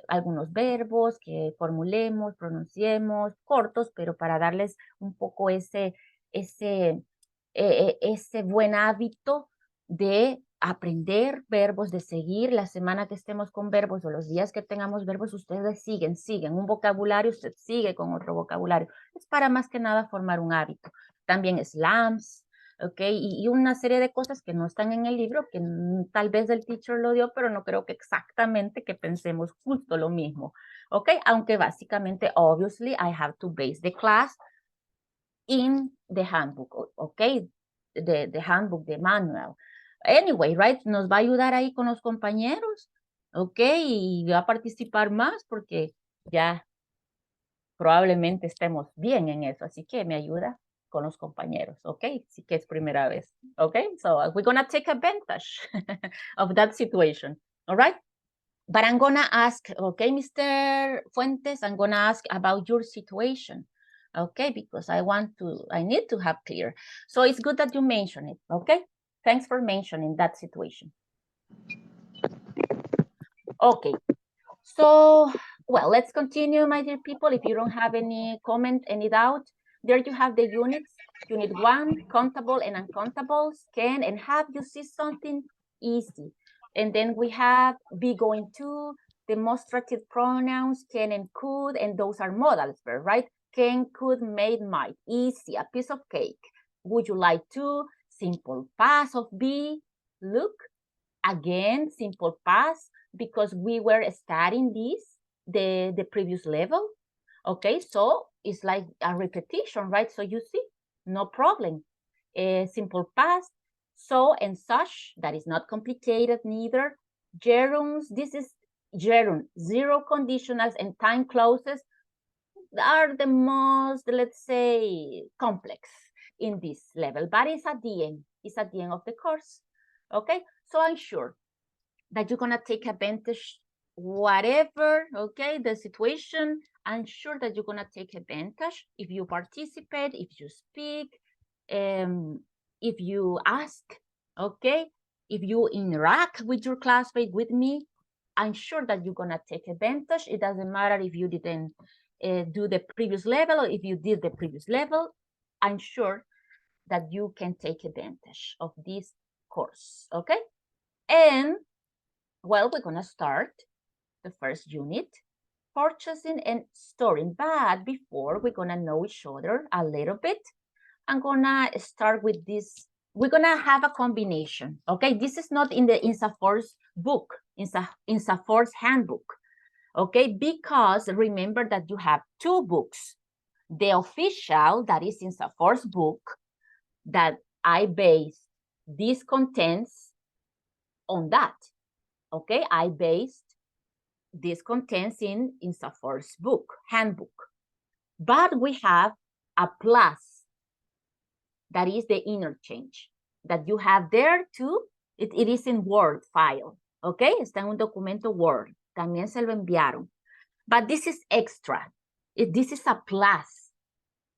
algunos verbos que formulemos, pronunciemos, cortos, pero para darles un poco ese, ese buen hábito de aprender verbos, de seguir la semana que estemos con verbos o los días que tengamos verbos, ustedes siguen un vocabulario, usted sigue con otro vocabulario. Es para más que nada formar un hábito. También slams, ¿ok? Y una serie de cosas que no están en el libro, que tal vez el teacher lo dio, pero no creo que exactamente que pensemos justo lo mismo, ¿ok? Aunque básicamente, obviously, I have to base the class in the handbook, ¿ok? The handbook, the manual. Anyway, right, nos va a ayudar ahí con los compañeros, ¿ok? Y va a participar más porque ya probablemente estemos bien en eso, así que me ayuda con los compañeros, ¿ok? Sí que es primera vez, ¿ok? So we're gonna take advantage of that situation, all right? But I'm gonna ask, okay, Mr. Fuentes, I'm gonna ask about your situation, okay? Because I need to have clear. So it's good that you mention it, okay? Thanks for mentioning that situation. Okay, so, well, let's continue, my dear people. If you don't have any comment, any doubt, there you have the units. Unit 1, countable and uncountables. Can and have you see something easy. And then we have be going to, demonstrative pronouns, can and could, and those are modals verbs, right? Can, could, made, might. Easy, a piece of cake. Would you like to? Simple past of be. Look, again, simple past, because we were studying this, the previous level. Okay, so it's like a repetition, right? So you see, no problem. Simple past, so and such, that is not complicated neither. Gerunds, this is gerund, zero conditionals and time clauses are the most, let's say, complex in this level, but it's at the end. It's at the end of the course. Okay, so I'm sure that you're gonna take advantage whatever, okay, the situation. I'm sure that you're gonna take advantage if you participate, if you speak, if you ask, okay, if you interact with your classmate, with me. I'm sure that you're gonna take advantage. It doesn't matter if you didn't do the previous level or if you did the previous level. I'm sure that you can take advantage of this course, okay? And well, we're gonna start the first unit, purchasing and storing. But before we're gonna know each other a little bit, I'm gonna start with this. We're gonna have a combination, okay? This is not in the INSAFOR's book, INSAFOR's handbook, okay? Because remember that you have two books. The official, that is INSAFOR's book, that I base these contents on that, okay? I based these contents in INSAFOR's book, handbook. But we have a plus, that is the interchange, that you have there too. It is in Word file, okay? Está en un documento Word. También se lo enviaron. But this is extra. This is a plus,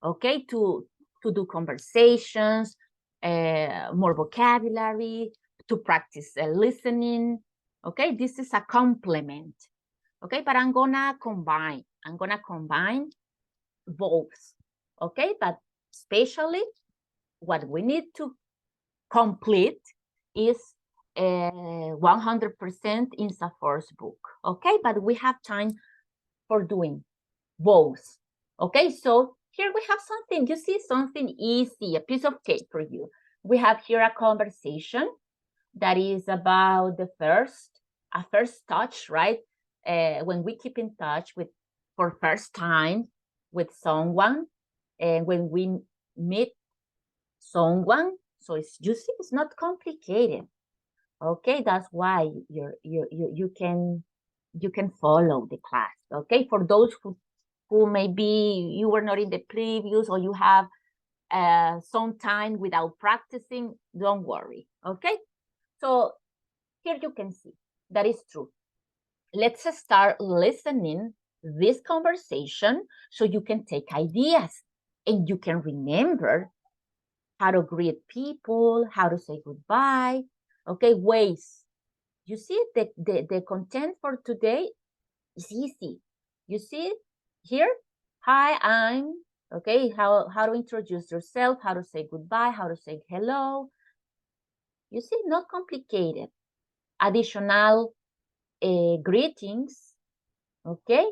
okay? To do conversations, more vocabulary, to practice listening, okay? This is a complement, okay? But I'm gonna combine both, okay? But especially what we need to complete is 100% INSAFOR's book, okay? But we have time for doing both, okay? So here we have something, you see, something easy, a piece of cake for you. We have here a conversation that is about a first touch, right? When we keep in touch with, for first time with someone, and when we meet someone, so you see, it's not complicated, okay? That's why you can follow the class, okay? For those who maybe you were not in the previous, or you have some time without practicing, don't worry, okay? So here you can see that is true. Let's start listening this conversation so you can take ideas and you can remember how to greet people, how to say goodbye, okay? Ways. You see the content for today is easy. You see here? Hi, I'm, okay, how to introduce yourself, how to say goodbye, how to say hello. You see, not complicated. Additional greetings, okay?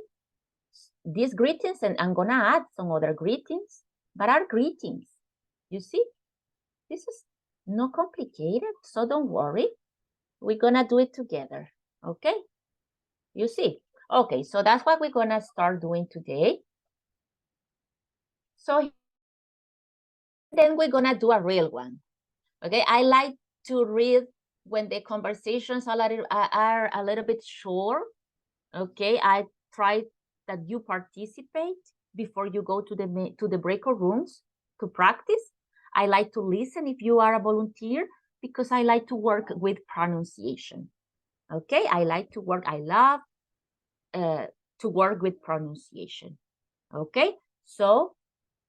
These greetings, and I'm gonna add some other greetings, but are greetings. You see, this is not complicated, so don't worry. We're gonna do it together, okay? You see, okay, so that's what we're gonna start doing today. So then we're gonna do a real one, okay? I like to read when the conversations are a little bit short, okay? I try that you participate before you go to the breakout rooms to practice. I like to listen if you are a volunteer, because I like to work with pronunciation, okay? I love to work with pronunciation, okay? So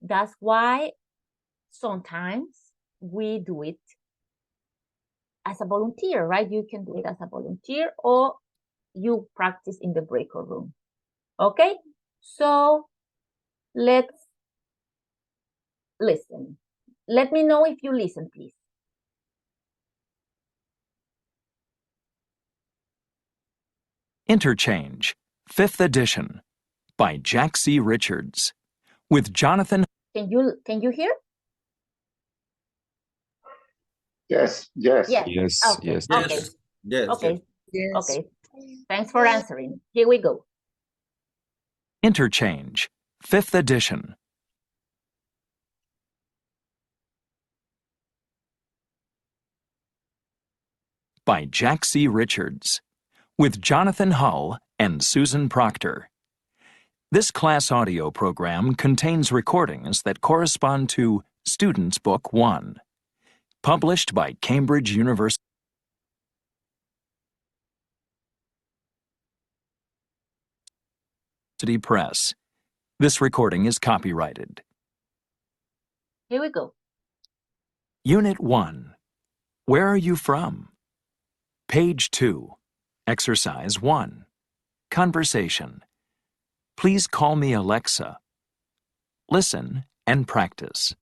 that's why sometimes we do it as a volunteer, right? You can do it as a volunteer, or you practice in the breakout room, okay? So let's listen. Let me know if you listen, please. Interchange, 5th edition, by Jack C. Richards, with Jonathan. Can you hear? Yes, yes. Yes. Yes, Okay. yes. Okay. Yes, yes. Okay. Yes. Okay. Thanks for answering. Here we go. Interchange, 5th edition, by Jack C. Richards, with Jonathan Hull and Susan Proctor. This class audio program contains recordings that correspond to Students Book 1, published by Cambridge University Press. This recording is copyrighted. Here we go. Unit 1. Where are you from? Page 2. Exercise 1. Conversation. Please call me Alexa. Listen and practice.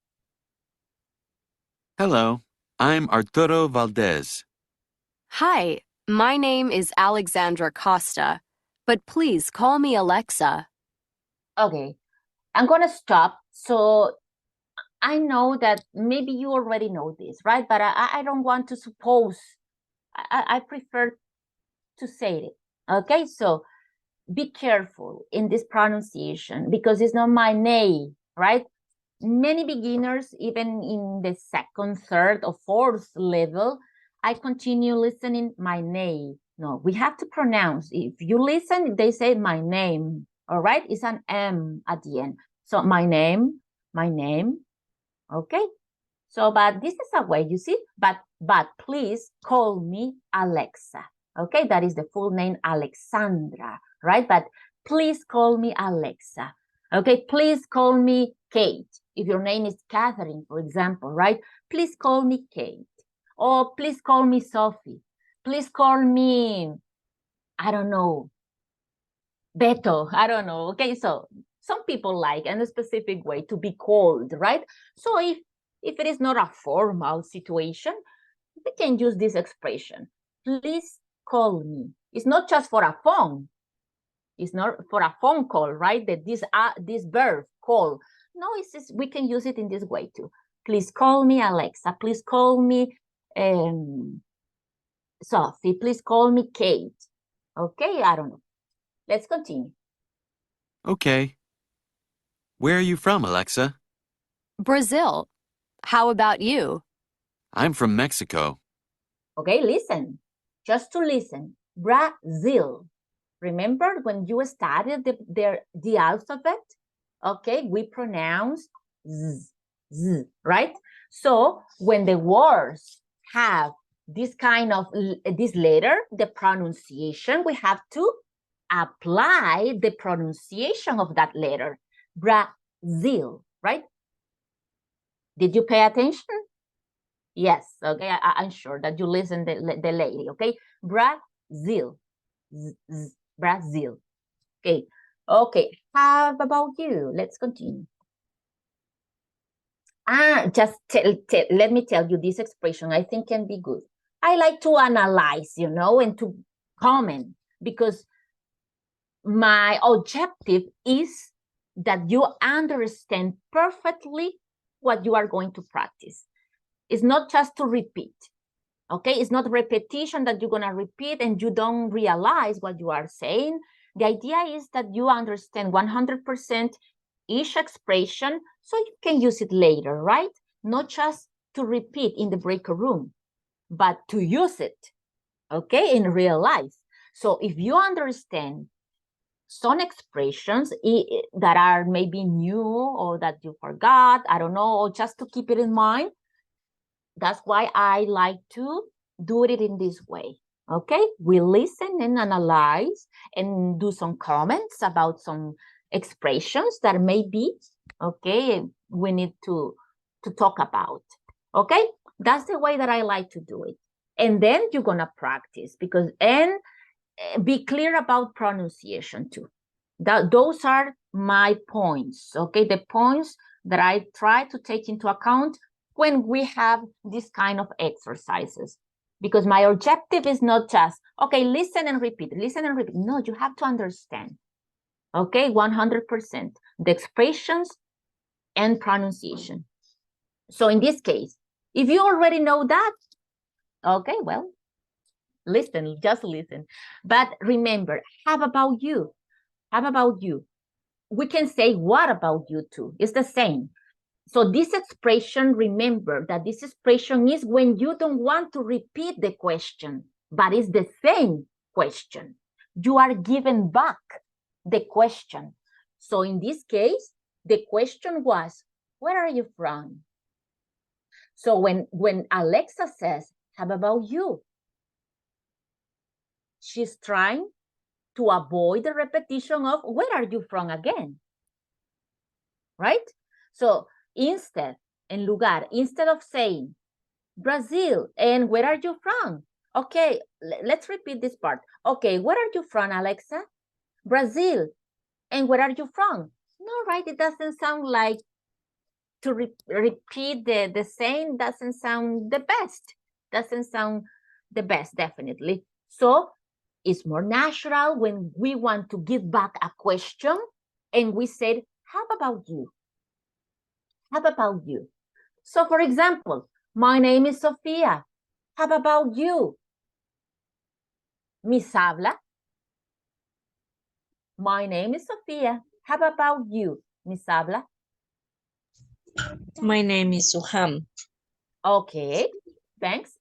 Hello, I'm Arturo Valdez. Hi, my name is Alexandra Costa, but please call me Alexa. Okay. I'm gonna stop. So I know that maybe you already know this, right? But I don't want to suppose. I prefer to say it. Okay, so be careful in this pronunciation because it's not my name, right? Many beginners, even in the second, third, or fourth level, I continue listening my name. No, we have to pronounce. If you listen, they say my name, all right? It's an M at the end. So my name, okay? So, but this is a way, you see? But please call me Alexa, okay? That is the full name, Alexandra, right? But please call me Alexa, okay? Please call me Kate. If your name is Catherine, for example, right? Please call me Kate. Or please call me Sophie. Please call me, I don't know, Beto. I don't know, okay? So some people like in a specific way to be called, right? So if it is not a formal situation, we can use this expression. Please call me. It's not just for a phone. It's not for a phone call, right? That this verb, call. No, it's just, we can use it in this way too. Please call me Alexa. Please call me Sophie. Please call me Kate. Okay, I don't know. Let's continue. Okay. Where are you from, Alexa? Brazil. How about you? I'm from Mexico. Okay, listen. Just to listen. Brazil. Remember when you studied the alphabet? Okay, we pronounce z, z, right? So when the words have this kind of, this letter, the pronunciation, we have to apply the pronunciation of that letter. Brazil, right? Did you pay attention? Yes, okay, I'm sure that you listened the lady, okay? Brazil, Brazil. Okay, how about you? Let's continue. Just let me tell you this expression, I think can be good. I like to analyze, and to comment, because my objective is that you understand perfectly what you are going to practice. It's not just to repeat, okay? It's not repetition that you're gonna repeat and you don't realize what you are saying. The idea is that you understand 100% each expression so you can use it later, right? Not just to repeat in the breaker room, but to use it, okay, in real life. So if you understand some expressions that are maybe new or that you forgot, I don't know, or just to keep it in mind, that's why I like to do it in this way, okay? We listen and analyze and do some comments about some expressions that maybe, okay, we need to talk about, okay? That's the way that I like to do it. And then you're gonna practice and be clear about pronunciation too. Those are my points, okay? The points that I try to take into account when we have this kind of exercises. Because my objective is not just, okay, listen and repeat, listen and repeat. No, you have to understand. Okay, 100%. The expressions and pronunciation. So in this case, if you already know that, okay, well, listen, just listen. But remember, how about you? How about you? We can say, what about you too? It's the same. So this expression, remember that this expression is when you don't want to repeat the question, but it's the same question. You are giving back the question. So in this case, the question was, where are you from? So when Alexa says, how about you? She's trying to avoid the repetition of, where are you from again? Right? So instead of saying Brazil, and where are you from? Okay, let's repeat this part. Okay, where are you from, Alexa? Brazil. And where are you from? No, right? It doesn't sound like to repeat the same, doesn't sound the best. Doesn't sound the best, definitely. So it's more natural when we want to give back a question and we said, how about you? How about you? So for example, my name is Sofia. How about you? Miss Habla. My name is Sofia. How about you, Miss Habla? My name is Suham. Okay, thanks.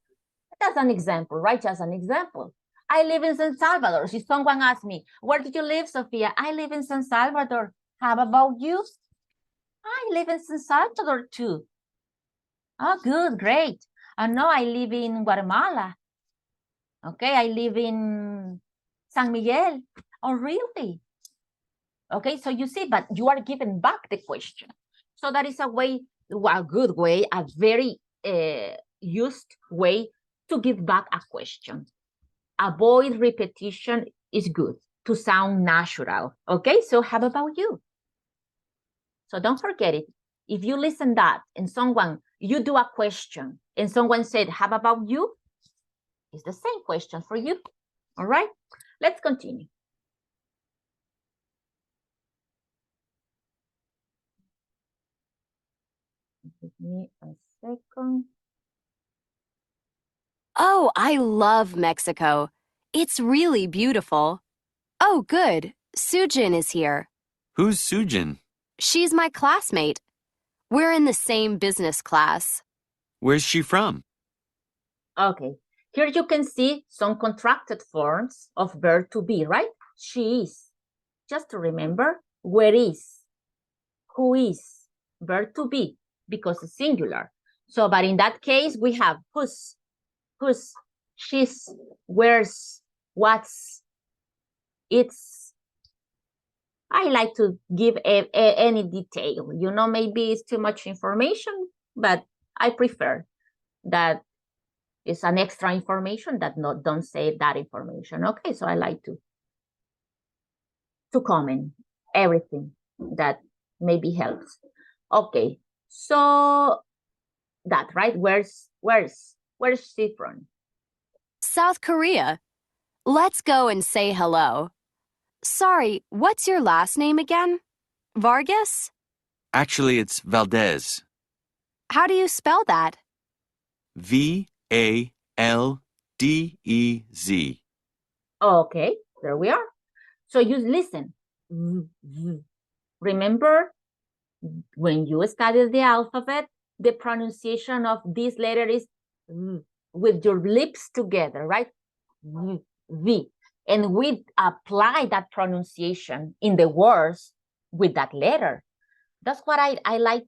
That's an example, right? Just an example. I live in San Salvador. If someone asks me, where do you live, Sofia? I live in San Salvador. How about you? I live in San Salvador too. Oh, good, great. No, I live in Guatemala. Okay, I live in San Miguel. Oh, really? Okay, so you see, but you are giving back the question. So that is a way, a good way, a very used way to give back a question. Avoid repetition is good to sound natural. Okay, so how about you? So don't forget it. If you listen that and you do a question and someone said, how about you? It's the same question for you. All right, let's continue. Give me a second. Oh, I love Mexico. It's really beautiful. Oh, good. Sujin is here. Who's Sujin? She's my classmate. We're in the same business class. Where's she from? Okay, here you can see some contracted forms of verb to be, right? She is. Just to remember, where is, who is, verb to be, because it's singular. So, but in that case, we have whose, she's, where's, what's, it's. I like to give any detail. You know, maybe it's too much information, but I prefer that it's an extra information that don't say that information. Okay, so I like to comment everything that maybe helps. Okay, so that, right? Where's she from? South Korea. Let's go and say hello. Sorry, what's your last name again? Vargas? Actually, it's Valdez. How do you spell that? Valdez. Okay, there we are. So you listen. Remember, when you study the alphabet, the pronunciation of this letter is with your lips together, right? V. And we apply that pronunciation in the words with that letter. That's what I like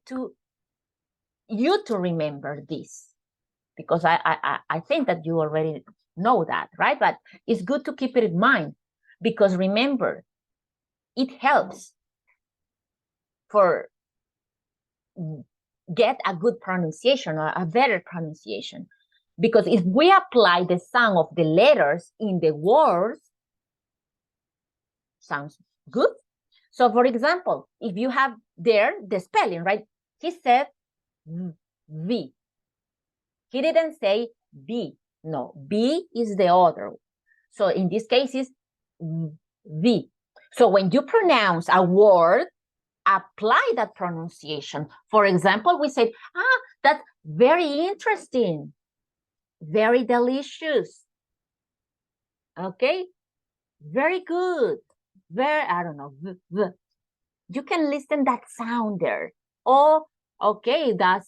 you to remember this, because I think that you already know that, right? But it's good to keep it in mind, because remember, it helps for get a good pronunciation or a better pronunciation. Because if we apply the sound of the letters in the words, sounds good. So for example, if you have there the spelling, right? He said V. He didn't say B. No, B is the other. So in this case, it's V. So when you pronounce a word, apply that pronunciation. For example, we said, that's very interesting, very delicious. Okay, very good, very, I don't know, you can listen that sound there. Oh, okay, that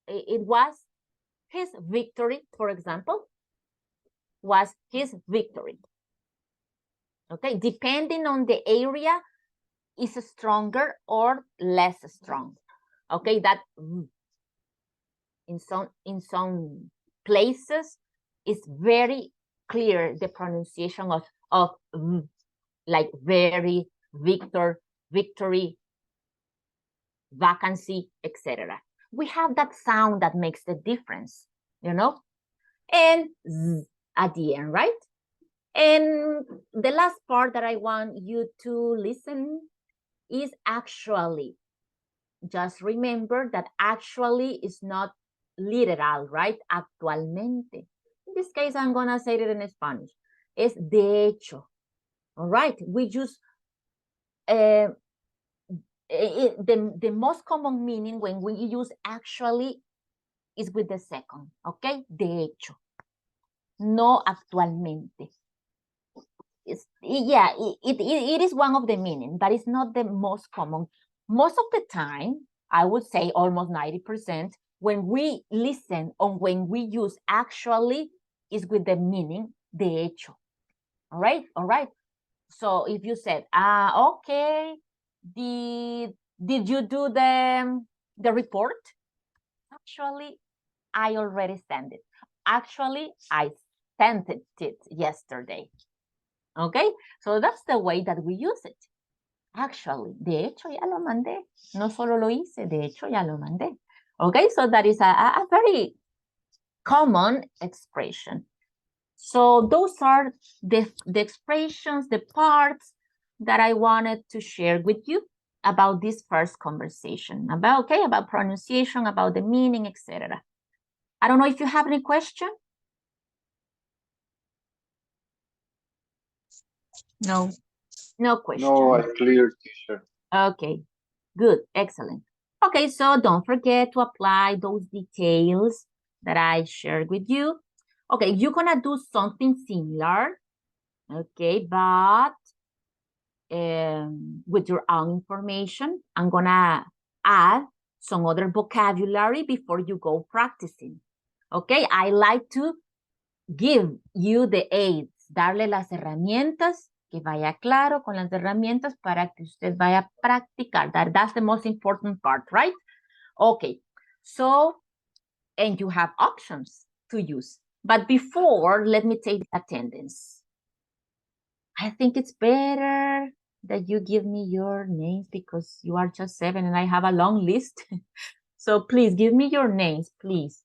it was his victory, for example, was his victory. Okay, depending on the area, is stronger or less strong. Okay, that in some places is very clear, the pronunciation of like very, victor, victory, vacancy, etc. We have that sound that makes the difference, you know, and z at the end, right? And the last part that I want you to listen is actually. Just remember that actually is not literal, right? Actualmente. In this case, I'm going to say it in Spanish. Es de hecho. All right. We use the most common meaning when we use actually is with the second. Okay. De hecho. No actualmente. It is one of the meaning, but it's not the most common. Most of the time, I would say almost 90%, when we listen or when we use actually is with the meaning de hecho. All right. So if you said, okay, did you do the report? Actually, I already sent it. Actually, I sent it yesterday. Okay, so that's the way that we use it. Actually, de hecho ya lo mandé. No solo lo hice, de hecho ya lo mandé. Okay, so that is a very common expression. So those are the expressions, the parts that I wanted to share with you about this first conversation. About pronunciation, about the meaning, etc. I don't know if you have any question. No. No question. No, I clear, teacher. Okay, good, excellent. Okay, so don't forget to apply those details that I shared with you. Okay, you're gonna do something similar, okay, but with your own information. I'm gonna add some other vocabulary before you go practicing. Okay, I like to give you the aids, darle las herramientas, que vaya claro con las herramientas para que usted vaya a practicar. That's the most important part, right? Okay, so, and you have options to use. But before, let me take the attendance. I think it's better that you give me your names because you are just 7 and I have a long list. So please give me your names, please.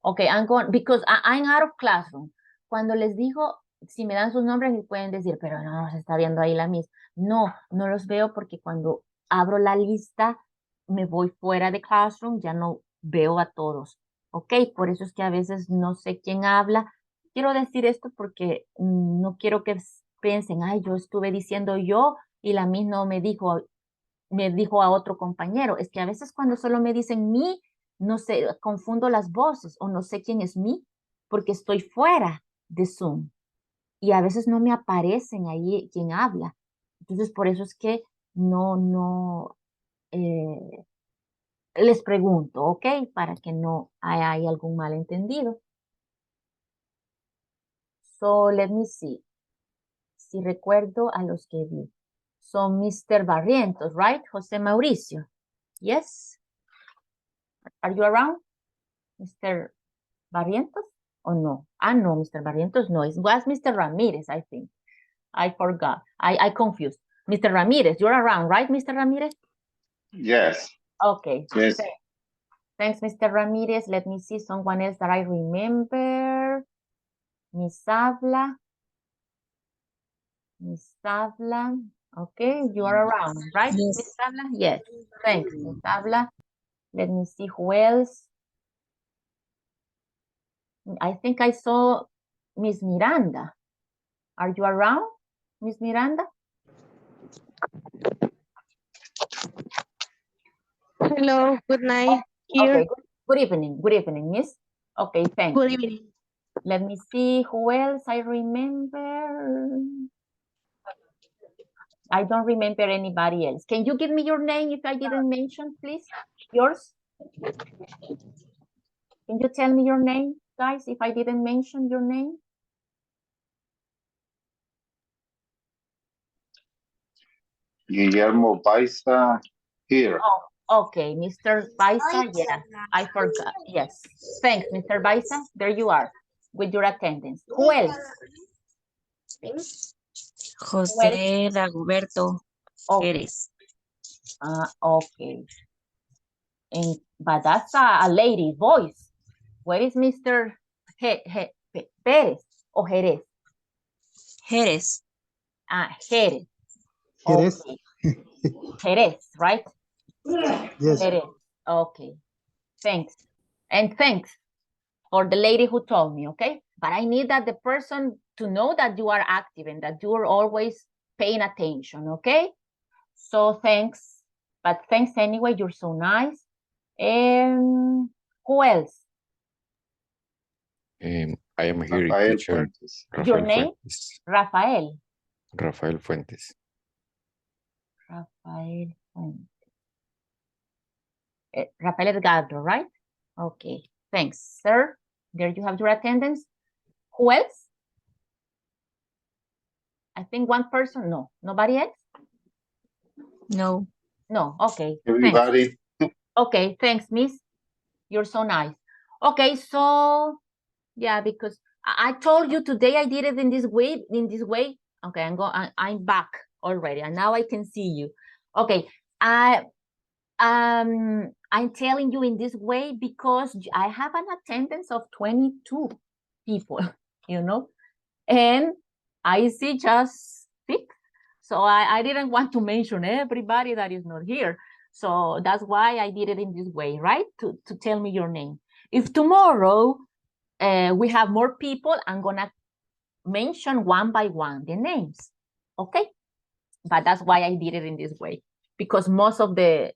Okay, I'm going, because I'm out of classroom. Cuando les digo, si me dan sus nombres, me pueden decir, pero no se está viendo ahí la Miss. No, no los veo porque cuando abro la lista, me voy fuera de classroom, ya no veo a todos. Ok, por eso es que a veces no sé quién habla. Quiero decir esto porque no quiero que piensen, ay, yo estuve diciendo yo y la Miss no me dijo a otro compañero. Es que a veces cuando solo me dicen mí, no sé, confundo las voces o no sé quién es mí porque estoy fuera de Zoom y a veces no me aparecen ahí quien habla. Entonces, por eso es que no les pregunto, ¿ok? Para que no haya algún malentendido. So, let me see. Si recuerdo a los que vi. Son Mr. Barrientos, right? José Mauricio. Yes. Are you around? Mr. Barrientos? Or no? No, Mr. Barrientos, no. It was Mr. Ramirez, I think. I forgot. I confused. Mr. Ramirez, you're around, right, Mr. Ramirez? Yes. Okay. Yes. Thanks, Mr. Ramirez. Let me see someone else that I remember. Miss Habla. Miss Habla. Okay, you are around, right, Yes. Miss Habla? Yes. Thanks, Miss Habla. Let me see who else. I think I saw Miss Miranda. Are you around, Miss Miranda? Hello, good night. Here. Okay, good evening, Miss. Okay, thank Good you. evening. Let me see who else I remember. I don't remember anybody else. Can you give me your name if I didn't mention, please? Yours? Can you tell me your name, guys, if I didn't mention your name? Guillermo Baiza here. Oh, okay, Mr. Baiza, yeah, I forgot. Yes, thanks, Mr. Baiza. There you are with your attendance. Who else? José Dagoberto Jerez. Okay. But that's a lady voice. Where is Mr. Pérez or Jerez? Jerez. Jerez. Jerez. Okay. Jerez, right? Yes. Jerez. Okay. Thanks. And thanks for the lady who told me, okay? But I need that the person to know that you are active and that you are always paying attention, okay? So thanks. But thanks anyway, you're so nice. Who else? I am here, Rafael teacher. Fuentes. Your Rafael name? Fuentes. Rafael. Rafael Fuentes. Rafael Fuentes. Rafael Edgardo, right? Okay, thanks, sir. There you have your attendance. Who else? I think one person. No, nobody else? No. No, okay. Everybody. Thanks. Okay, thanks, miss. You're so nice. Okay, so yeah, because I told you today I did it in this way, Okay, I'm back already, and now I can see you. Okay, I'm telling you in this way because I have an attendance of 22 people, you know, and I see just 6. So I didn't want to mention everybody that is not here. So that's why I did it in this way, right? To tell me your name. If tomorrow we have more people, I'm gonna mention one by one the names, okay? But that's why I did it in this way, because most of the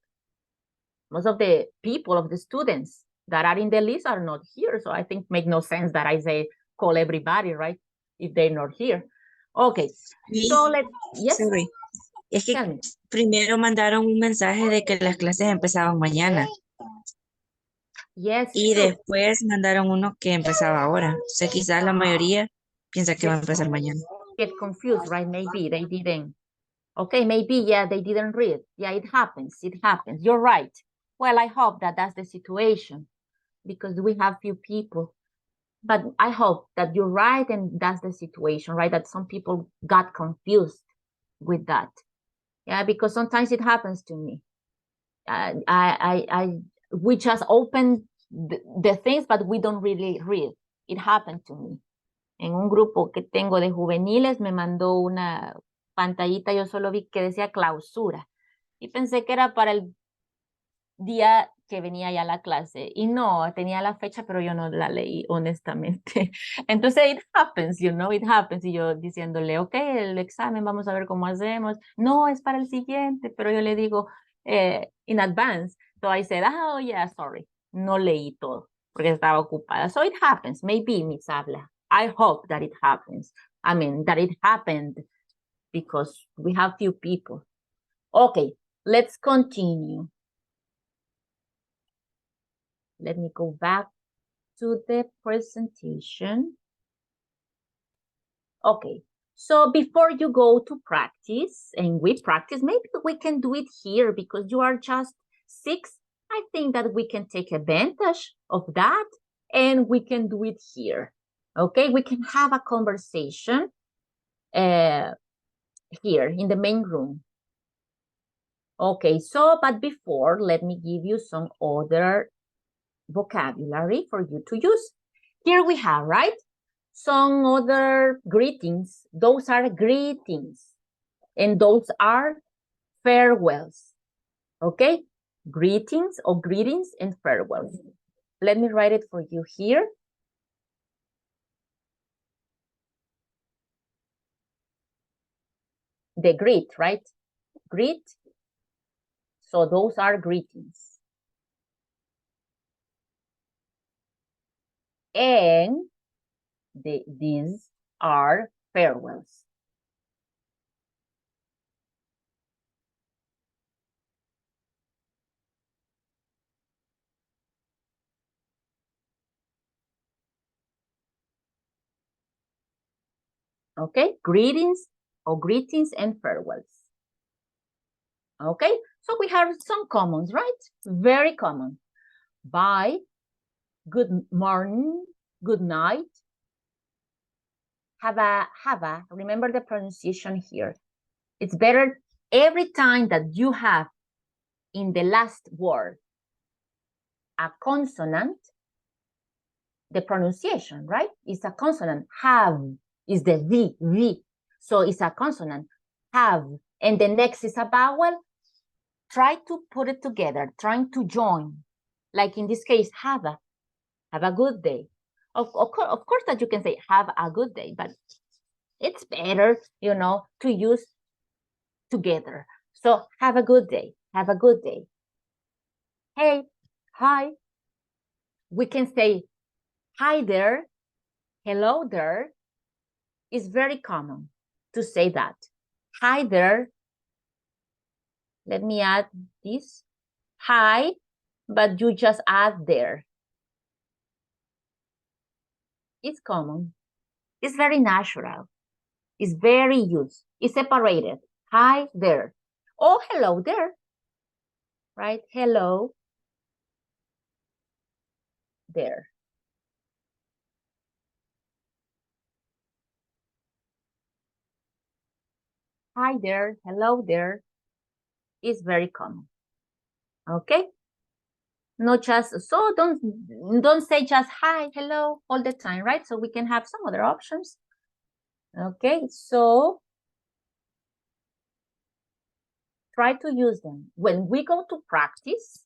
people, of the students that are in the list are not here. So I think make no sense that I say call everybody, right? If they're not here. Okay, so yes. Sorry. Es que primero mandaron un mensaje de que las clases empezaban mañana. Yes. Y después mandaron uno que empezaba ahora. O sea, quizás la mayoría piensa que va a empezar mañana. Get confused, right? Maybe they didn't. Okay, maybe, yeah, they didn't read. Yeah, it happens. It happens. You're right. Well, I hope that that's the situation because we have few people. But I hope that you're right and that's the situation, right? That some people got confused with that. Yeah, because sometimes it happens to me. We just open the things, but we don't really read. It happened to me. En un grupo que tengo de juveniles me mandó una pantallita, yo solo vi que decía clausura y pensé que era para el día que venía ya la clase y no, tenía la fecha, pero yo no la leí honestamente. Entonces it happens, you know, it happens y yo diciéndole, ok, el examen, vamos a ver cómo hacemos. No, es para el siguiente, pero yo le digo in advance. So I said, oh yeah, sorry, no leí todo porque estaba ocupada. So it happens, maybe, Miss Habla. I hope that it happens. I mean, that it happened because we have few people. Okay, let's continue. Let me go back to the presentation. Okay, so before you go to practice, and we practice, maybe we can do it here because you are just 6. I think that we can take advantage of that and we can do it here. Okay, we can have a conversation here in the main room. Okay, so, but before, let me give you some other vocabulary for you to use. Here we have, right? Some other greetings. Those are greetings. And those are farewells. Okay? Greetings or greetings and farewells. Let me write it for you here. the greet, right? Greet. So those are greetings. And these are farewells. Okay, greetings and farewells. Okay, so we have some commons, right? Very common. Bye, good morning, good night. Have a, remember the pronunciation here. It's better every time that you have in the last word a consonant, the pronunciation, right? It's a consonant. Have is the V. So it's a consonant. Have. And the next is a vowel. Try to put it together, trying to join. Like in this case, have a good day. Of course that you can say have a good day, but it's better, to use together. So have a good day. Have a good day. Hey, hi. We can say hi there, hello there. It's very common to say that. Hi there. Let me add this. Hi, but you just add there. It's common. It's very natural. It's very used. It's separated. Hi there. Oh, hello there. Right? Hello there. Hi there. Hello there. Is very common. Okay? Not just, so don't say just hi, hello all the time, right? So we can have some other options. Okay, so try to use them. When we go to practice,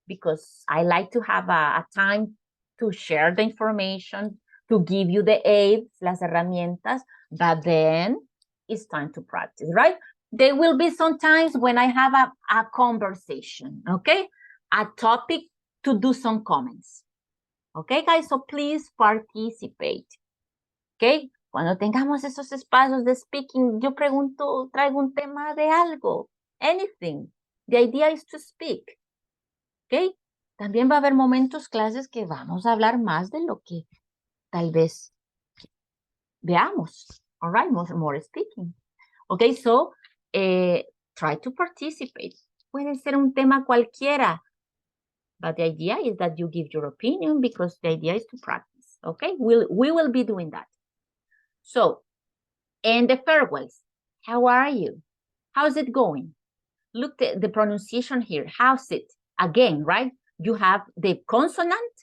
because I like to have a time to share the information, to give you the aids, las herramientas, but then it's time to practice, right? There will be some times when I have a conversation, okay? A topic to do some comments. Okay, guys, so please participate. Okay, cuando tengamos esos espacios de speaking, yo pregunto, traigo un tema de algo, anything. The idea is to speak. Okay, también va a haber momentos, clases, que vamos a hablar más de lo que tal vez veamos. All right, more speaking. Okay, so try to participate. Puede ser un tema cualquiera. But the idea is that you give your opinion because the idea is to practice, okay? We will be doing that. So, and the farewells. How are you? How's it going? Look at the pronunciation here. How's it? Again, right? You have the consonant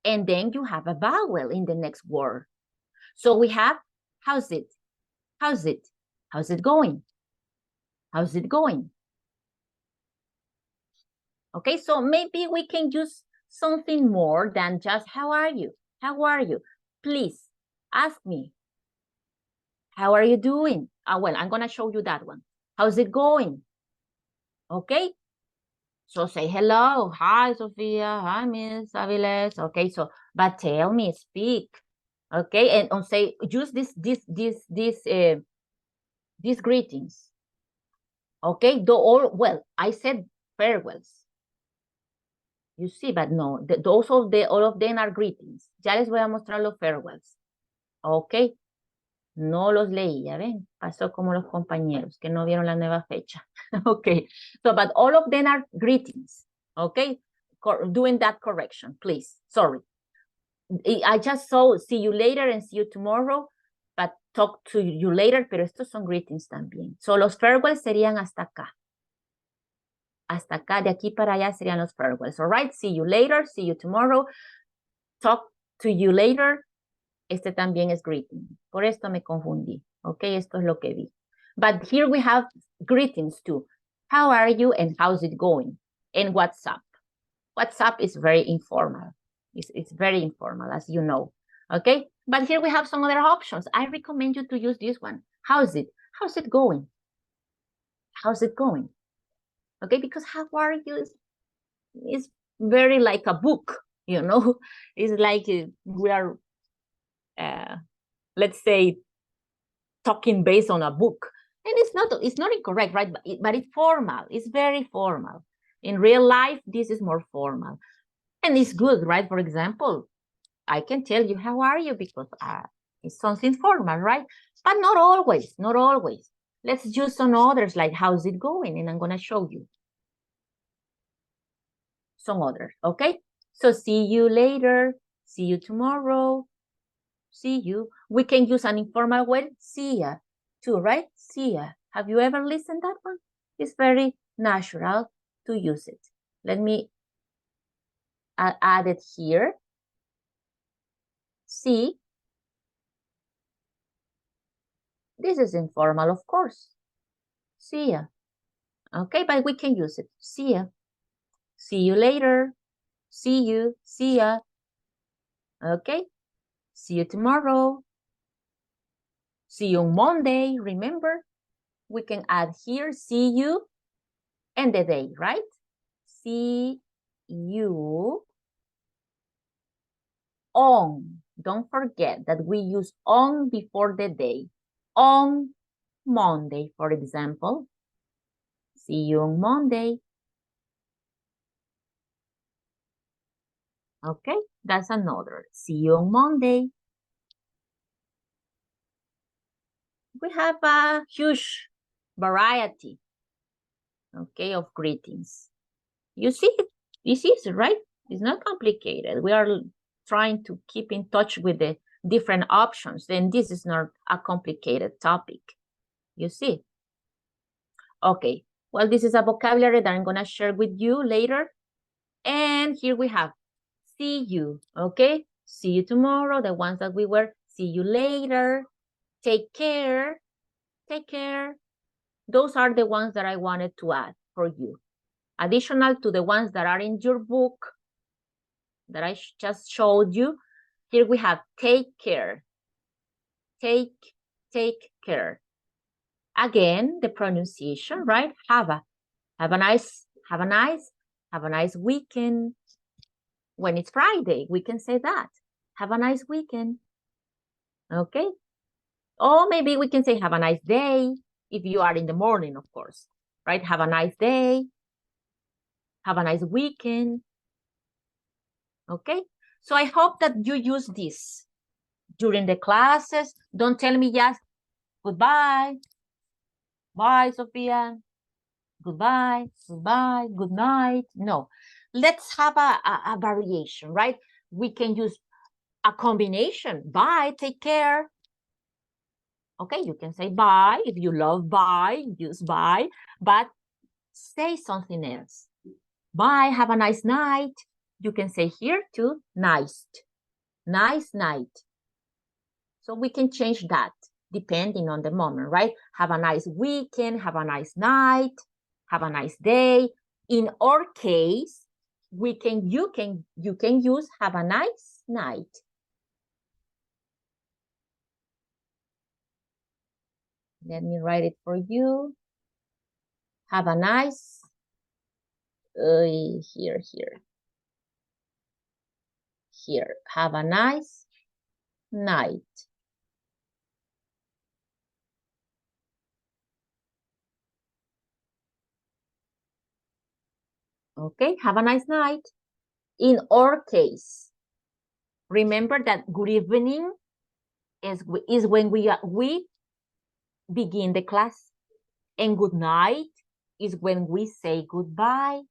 and then you have a vowel in the next word. So we have, how's it? How's it? How's it going? How's it going? Okay, so maybe we can use something more than just, how are you? How are you? Please ask me, how are you doing? Well, I'm gonna show you that one. How's it going? Okay, so say hello. Hi, Sofia. Hi, Miss Aviles. Okay, so, but tell me, speak. Okay, and say, use these greetings. Okay, well, I said farewells. You see, but no, all of them are greetings. Ya les voy a mostrar los farewells. Ok. No los leí, ya ven. Pasó como los compañeros que no vieron la nueva fecha. Ok. So, but all of them are greetings. Ok. Doing that correction, please. Sorry. I just saw see you later and see you tomorrow, but talk to you later, pero estos son greetings también. So, los farewells serían hasta acá. Hasta acá, de aquí para allá serían los farewells. All right, see you later, see you tomorrow, talk to you later. Este también es greeting. Por esto me confundí. Ok, esto es lo que vi. But here we have greetings too. How are you and how's it going? And what's up? What's up is very informal. It's very informal, as you know. Okay, but here we have some other options. I recommend you to use this one. How's it? how's it going? How's it going? Okay, because how are you is very like a book, you know. It's like we are, let's say, talking based on a book. And it's not incorrect, right? But it's formal. It's very formal. In real life, this is more formal. And it's good, right? For example, I can tell you, how are you? Because it's something formal, right? But not always, not always. Let's use some others, like, how's it going? And I'm going to show you some others, okay? So see you later. See you tomorrow. See you. We can use an informal word, see ya, too, right? See ya. Have you ever listened that one? It's very natural to use it. Let me add it here. See. This is informal, of course. See ya. Okay, but we can use it. See ya. See you later. See you. See ya. Okay. See you tomorrow. See you on Monday. Remember, we can add here, see you, and the day, right? See you on. Don't forget that we use on before the day. On Monday, for example. See you on Monday. Okay, that's another. See you on Monday. We have a huge variety, okay, of greetings. You see, this is right. It's not complicated. We are trying to keep in touch with the different options. Then this is not a complicated topic. You see? Okay. Well, this is a vocabulary that I'm going to share with you later. And here we have see you. Okay. See you tomorrow. The ones that we were. See you later. Take care. Take care. Those are the ones that I wanted to add for you. Additional to the ones that are in your book that I just showed you. Here we have take care. Take care. Again, the pronunciation, right? Have a nice weekend. When it's Friday, we can say that. Have a nice weekend. Okay? Or maybe we can say have a nice day if you are in the morning, of course. Right? Have a nice day. Have a nice weekend. Okay? So I hope that you use this during the classes. Don't tell me just goodbye. Bye, Sofia. Goodbye, goodbye, good night. No, let's have a variation, right? We can use a combination. Bye, take care. Okay, you can say bye. If you love bye, use bye. But say something else. Bye, have a nice night. You can say here too, nice. Nice night. So we can change that depending on the moment, right? Have a nice weekend, have a nice night, have a nice day. In our case, you can use have a nice night. Let me write it for you. Have a nice, here. Have a nice night. Okay, have a nice night. In our case, remember that good evening is when we begin the class. And good night is when we say goodbye.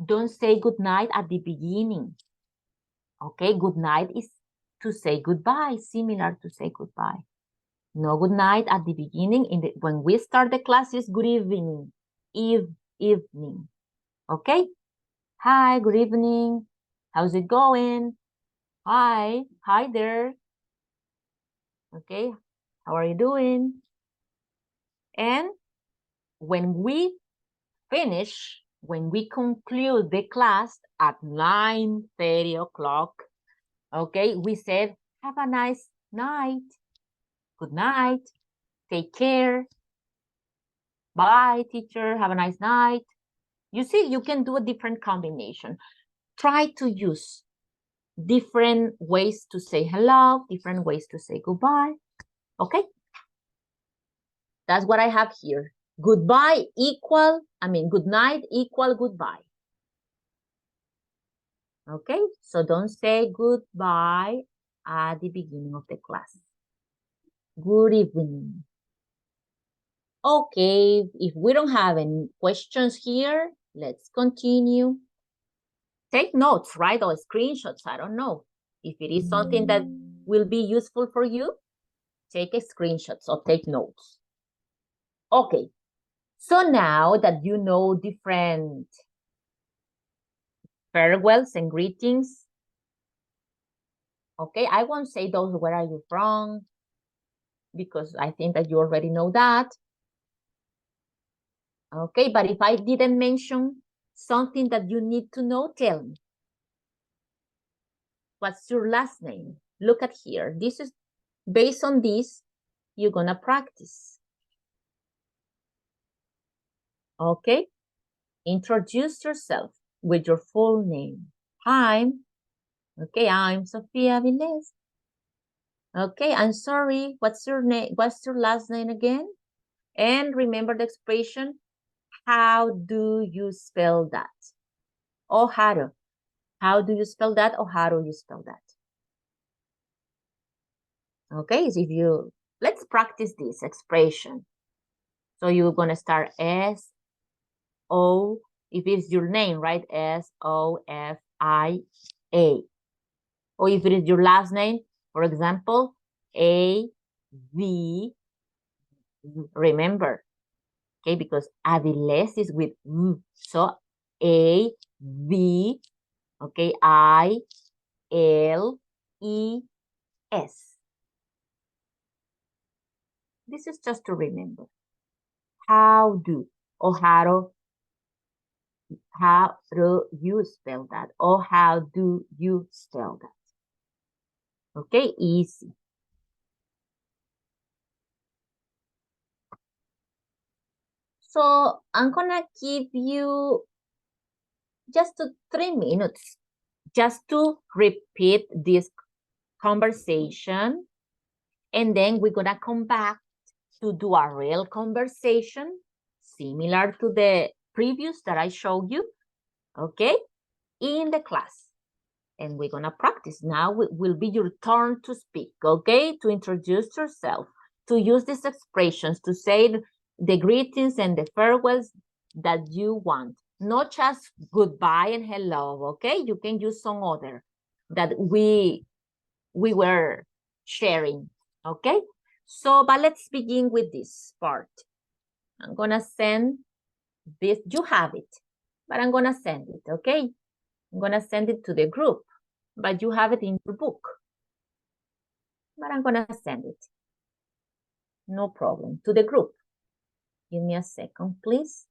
Don't say good night at the beginning. Okay, good night is to say goodbye, similar to say goodbye. No good night at the beginning. When we start the class is good evening. Evening. Okay? Hi, good evening. How's it going? Hi there. Okay, how are you doing? And when we finish, when we conclude the class at 9:30 o'clock, okay, we said, have a nice night. Good night. Take care. Bye, teacher. Have a nice night. You see, you can do a different combination. Try to use different ways to say hello, different ways to say goodbye. Okay? That's what I have here. Goodbye equal, good night equal goodbye. Okay? So don't say goodbye at the beginning of the class. Good evening. Okay, if we don't have any questions here, let's continue. Take notes, right? Or screenshots, I don't know. If it is something that will be useful for you, take a screenshots or take notes. Okay, so now that you know different farewells and greetings, okay, I won't say those where are you from, because I think that you already know that. Okay, but if I didn't mention something that you need to know, tell me. What's your last name? Look at here. This is based on this, you're gonna practice. Okay, introduce yourself with your full name. Hi, okay, I'm Sofia Vilés. Okay, I'm sorry, what's your name? What's your last name again? And remember the expression, how do you spell that? Ojaro. How do you spell that, or how do you spell that? Okay, so let's practice this expression. So you're gonna start S-O, if it's your name, right? S-O-F-I-A. Or if it is your last name, for example, A-V, remember, okay, because Aviles is with V. So A-V, okay, I-L-E-S. This is just to remember. How do, or how do you spell that? Or how do you spell that? Okay, easy. So I'm gonna give you just 3 minutes just to repeat this conversation. And then we're gonna come back to do a real conversation similar to the previous that I showed you, okay, in the class. And we're gonna practice. Now it will be your turn to speak, okay, to introduce yourself, to use these expressions, to say the greetings and the farewells that you want. Not just goodbye and hello, okay? You can use some other that we were sharing, okay? So, but let's begin with this part. I'm gonna send this, you have it, but I'm gonna send it, okay? I'm gonna send it to the group, but you have it in your book. But I'm gonna send it. No problem, to the group. Give me a second, please.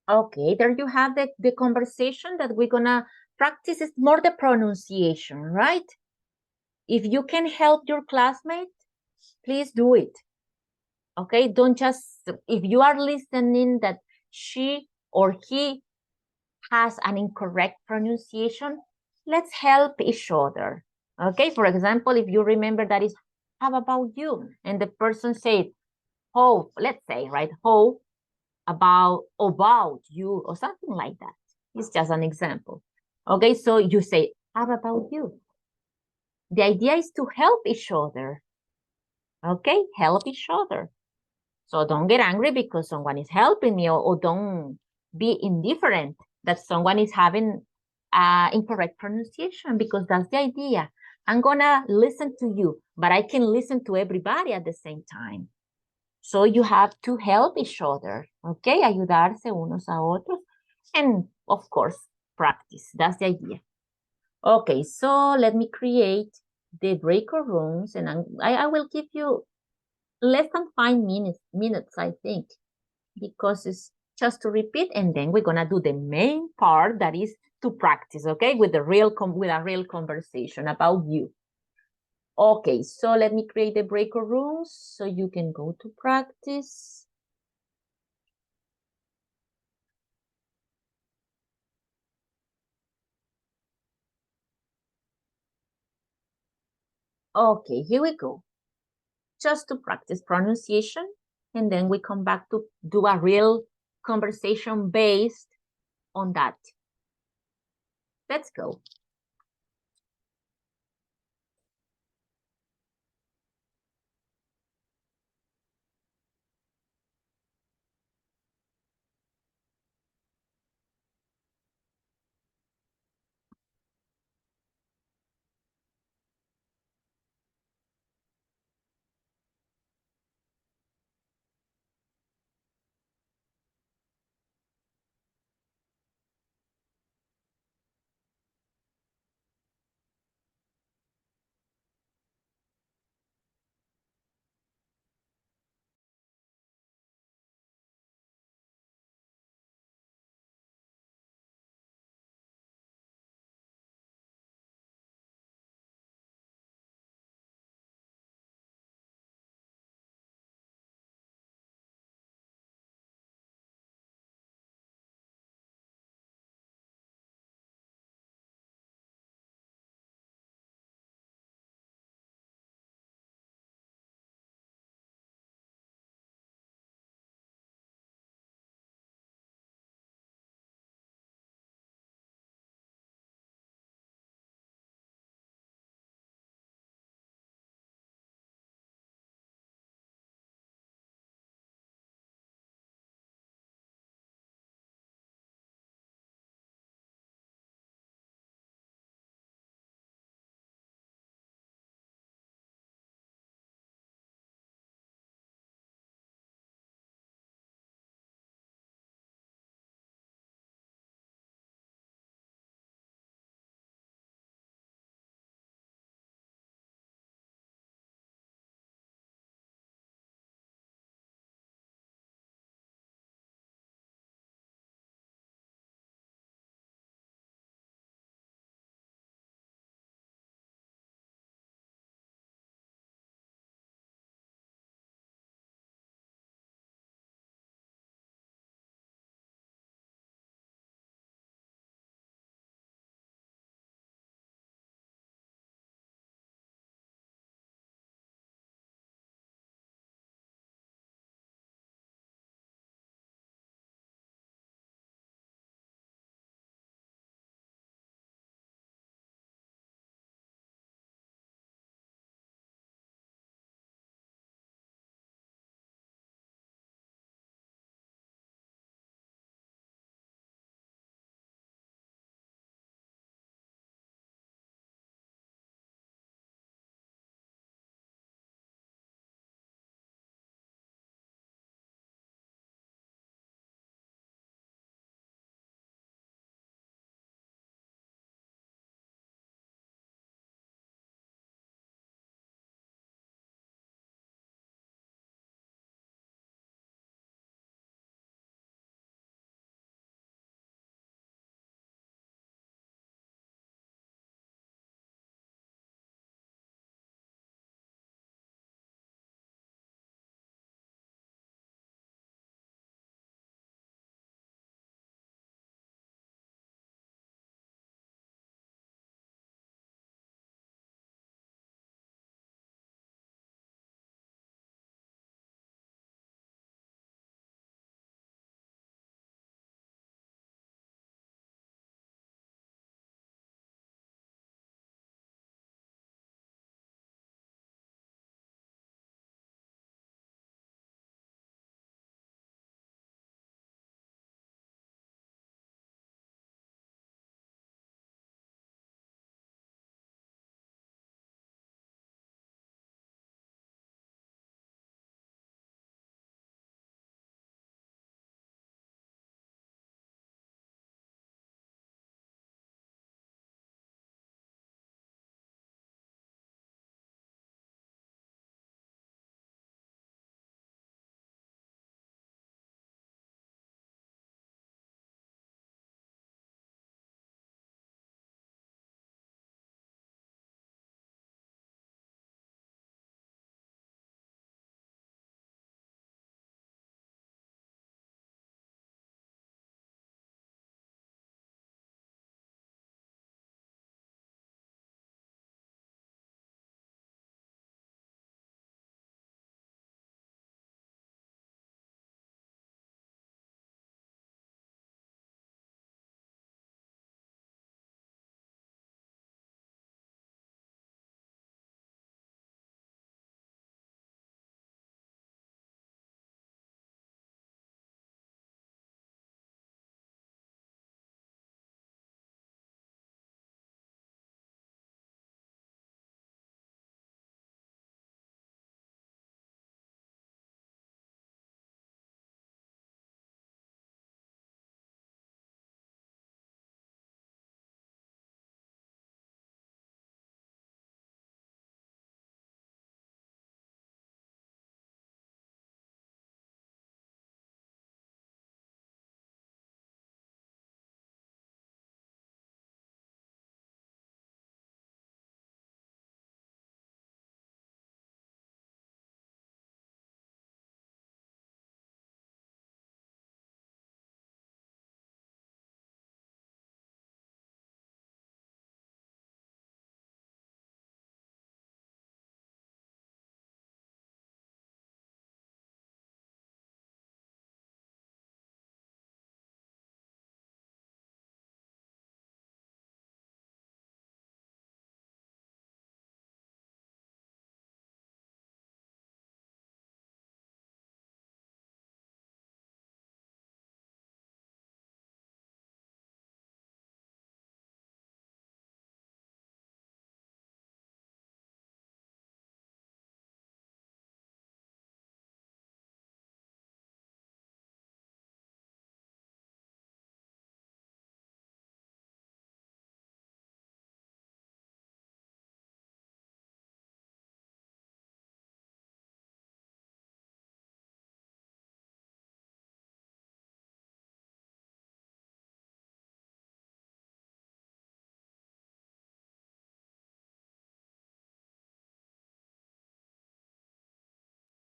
Okay, there you have the conversation that we're gonna practice. Is more the pronunciation, right? If you can help your classmate, please do it. Okay, don't just, if you are listening that she or he has an incorrect pronunciation, let's help each other. Okay, for example, if you remember that is, how about you? And the person said, oh, let's say, right, oh, about you, or something like that. It's just an example. Okay, so you say, how about you? The idea is to help each other. Okay, help each other. So don't get angry because someone is helping me, or don't be indifferent that someone is having incorrect pronunciation, because that's the idea. I'm gonna listen to you, but I can listen to everybody at the same time. So you have to help each other, okay? Ayudarse unos a otros. And of course, practice. That's the idea. Okay, so let me create the breakout rooms, and I will give you less than 5 minutes, I think, because it's just to repeat, and then we're gonna do the main part, that is to practice, okay, with a real conversation about you. Okay, so let me create the breakout rooms so you can go to practice. Okay, here we go. Just to practice pronunciation, and then we come back to do a real conversation based on that. Let's go.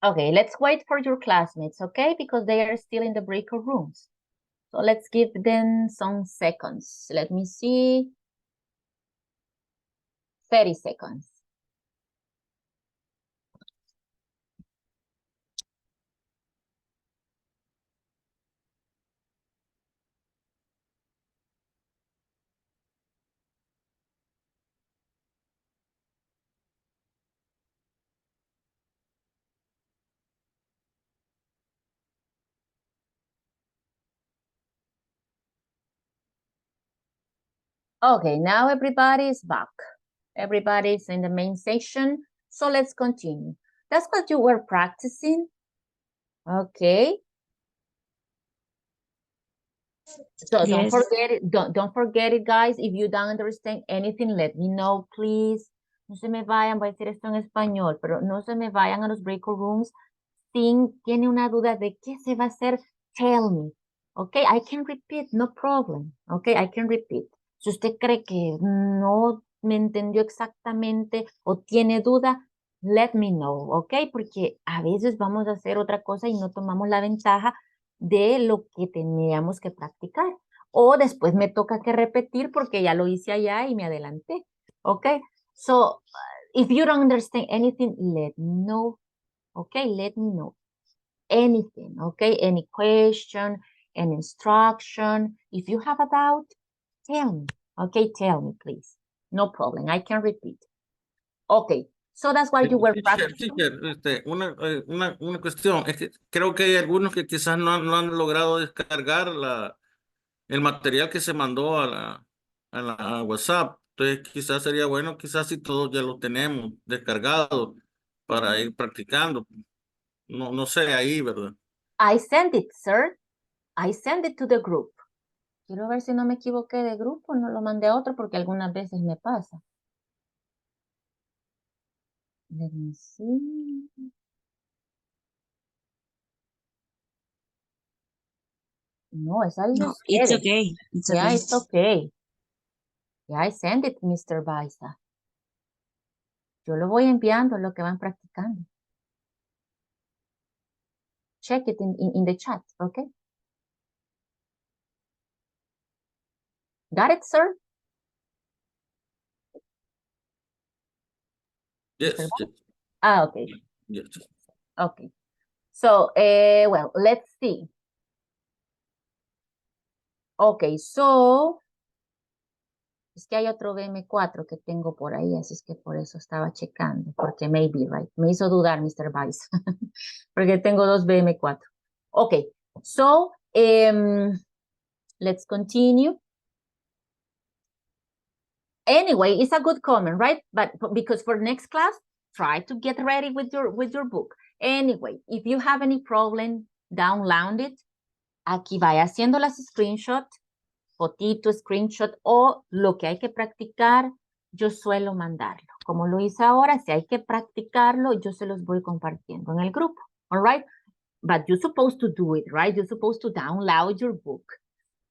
Okay, let's wait for your classmates, okay? Because they are still in the breakout rooms. So let's give them some seconds. Let me see. 30 seconds. Okay, now everybody is back. Everybody's in the main section. So let's continue. That's what you were practicing. Okay. So don't Yes. forget it. Don't forget it, guys. If you don't understand anything, let me know, please. No se me vayan, voy a decir esto en español, pero no se me vayan a los breakout rooms sin tiene una duda de qué se va a hacer. Tell me. Okay, I can repeat, no problem. Okay, I can repeat. Si usted cree que no me entendió exactamente o tiene duda, let me know, okay? Porque a veces vamos a hacer otra cosa y no tomamos la ventaja de lo que teníamos que practicar. O después me toca que repetir porque ya lo hice allá y me adelanté. Okay? So, if you don't understand anything, let me know. Okay? Let me know. Anything. Okay? Any question, any instruction. If you have a doubt, tell me. Okay? Tell me, please. No problem. I can repeat. Okay. So that's why you were practicing. Teacher, una cuestión, es que creo que hay algunos que quizás no han logrado descargar el material que se mandó a WhatsApp. Entonces quizás sería bueno, quizás si todos ya lo tenemos descargado para ir practicando. No sé ahí, ¿verdad? I sent it, sir. I sent it to the group. Quiero ver si no me equivoqué de grupo, no lo mandé a otro porque algunas veces me pasa. Let me see. No, es al de No, it's ustedes. okay. It's Yeah, okay. it's okay. Yeah, I sent it, Mr. Baisa. Yo lo voy enviando lo que van practicando. Check it in the chat, okay? Got it, sir? Yes, Mr. yes, Ah, okay. yes. Okay. So, well, let's see. Okay, so, es que hay otro BM4 que tengo por ahí, así es que por eso estaba checando, porque maybe, right? Me hizo dudar, Mr. Vice, porque tengo dos BM4. Okay, so, let's continue. Anyway, it's a good comment, right? But because for next class, try to get ready with your book. Anyway, if you have any problem, download it. Aquí vaya haciendo las screenshots, fotito, screenshot o lo que hay que practicar, yo suelo mandarlo. Como lo hice ahora, si hay que practicarlo, yo se los voy compartiendo en el grupo. All right? But you're supposed to do it, right? You're supposed to download your book.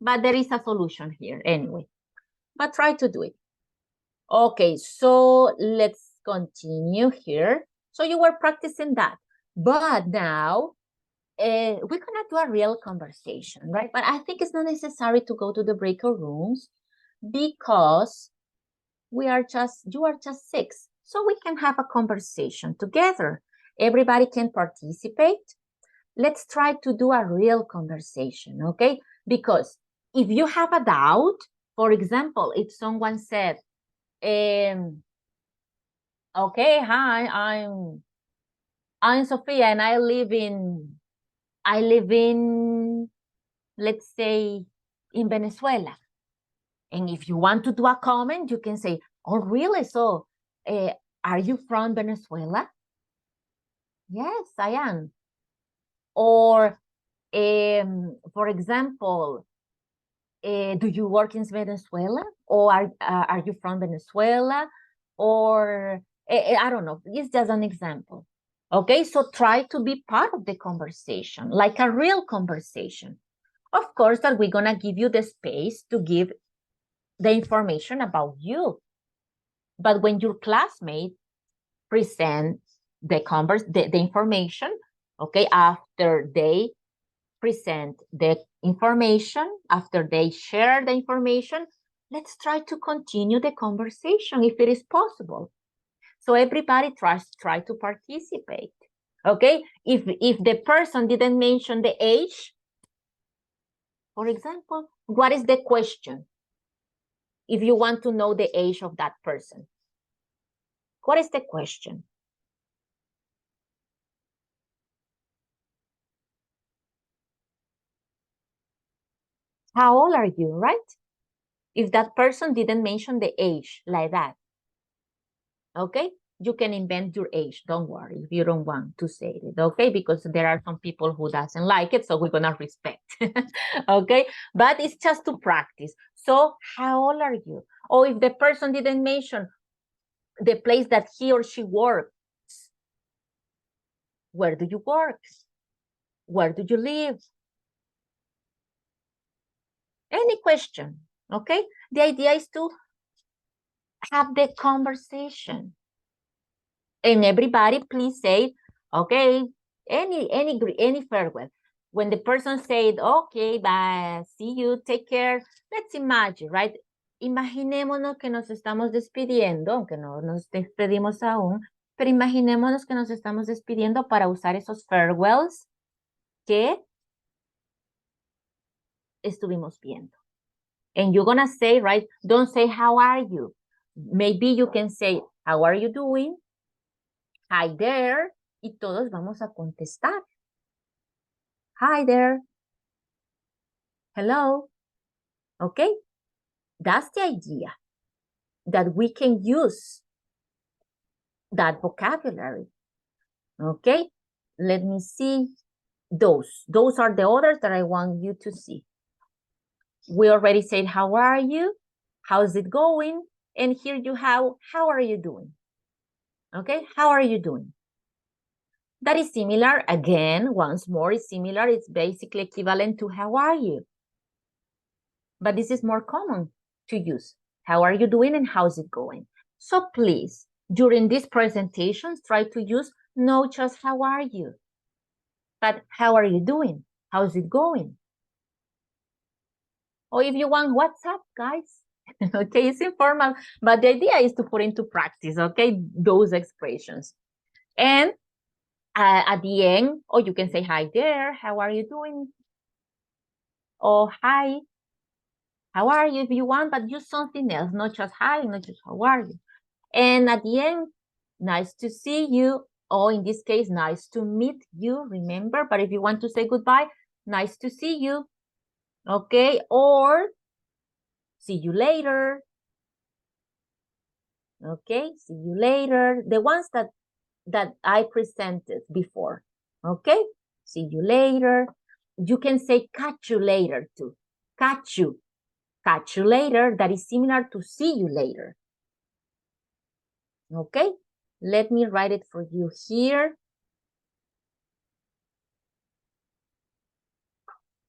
But there is a solution here anyway. But try to do it. Okay, so let's continue here. So you were practicing that. But now, we're gonna do a real conversation, right? But I think it's not necessary to go to the breakout rooms because you are just 6. So we can have a conversation together. Everybody can participate. Let's try to do a real conversation, okay? Because if you have a doubt, for example, if someone said, okay, hi, I'm Sofia and I live in, let's say, in Venezuela. And if you want to do a comment, you can say, oh, really? So, are you from Venezuela? Yes, I am. Or, for example, do you work in Venezuela? Or are you from Venezuela? Or, I don't know. It's just an example. Okay, so try to be part of the conversation, like a real conversation. Of course, that we're gonna give you the space to give the information about you. But when your classmate presents the information, Okay, after they present the information, after they share the information, let's try to continue the conversation if it is possible. So everybody try to participate. Okay, if the person didn't mention the age, for example, what is the question? If you want to know the age of that person, what is the question? How old are you, right? If that person didn't mention the age like that, okay, you can invent your age. Don't worry if you don't want to say it, okay? Because there are some people who doesn't like it, so we're gonna respect, okay? But it's just to practice. So how old are you? Or if the person didn't mention the place that he or she works, where do you work? Where do you live? Any question, okay? The idea is to have the conversation. And everybody please say, okay, any farewell. When the person said, okay, bye, see you, take care, let's imagine, right? Imaginémonos que nos estamos despidiendo, aunque no nos despedimos aún, pero imaginémonos que nos estamos despidiendo para usar esos farewells que estuvimos viendo. And you're gonna say, right, don't say, how are you? Maybe you can say, how are you doing? Hi there. Y todos vamos a contestar. Hi there. Hello. Okay. That's the idea, that we can use that vocabulary. Okay. Let me see those. Those are the others that I want you to see. We already said, how are you? How's it going? And here you have, how are you doing? Okay. How are you doing? That is similar. Again, once more, is similar. It's basically equivalent to how are you? But this is more common to use. How are you doing and how's it going? So please, during these presentations, try to use not just how are you, but how are you doing? How's it going? Or if you want, what's up, guys? Okay, it's informal, but the idea is to put into practice, okay, those expressions. And at the end, or you can say, hi there, how are you doing? Or hi, how are you if you want, but use something else, not just hi, not just how are you. And at the end, nice to see you, or in this case, nice to meet you, remember? But if you want to say goodbye, nice to see you, okay? Or see you later, okay? See you later. The ones that I presented before, okay? See you later. You can say catch you later too. Catch you later. That is similar to see you later. Okay, let me write it for you here.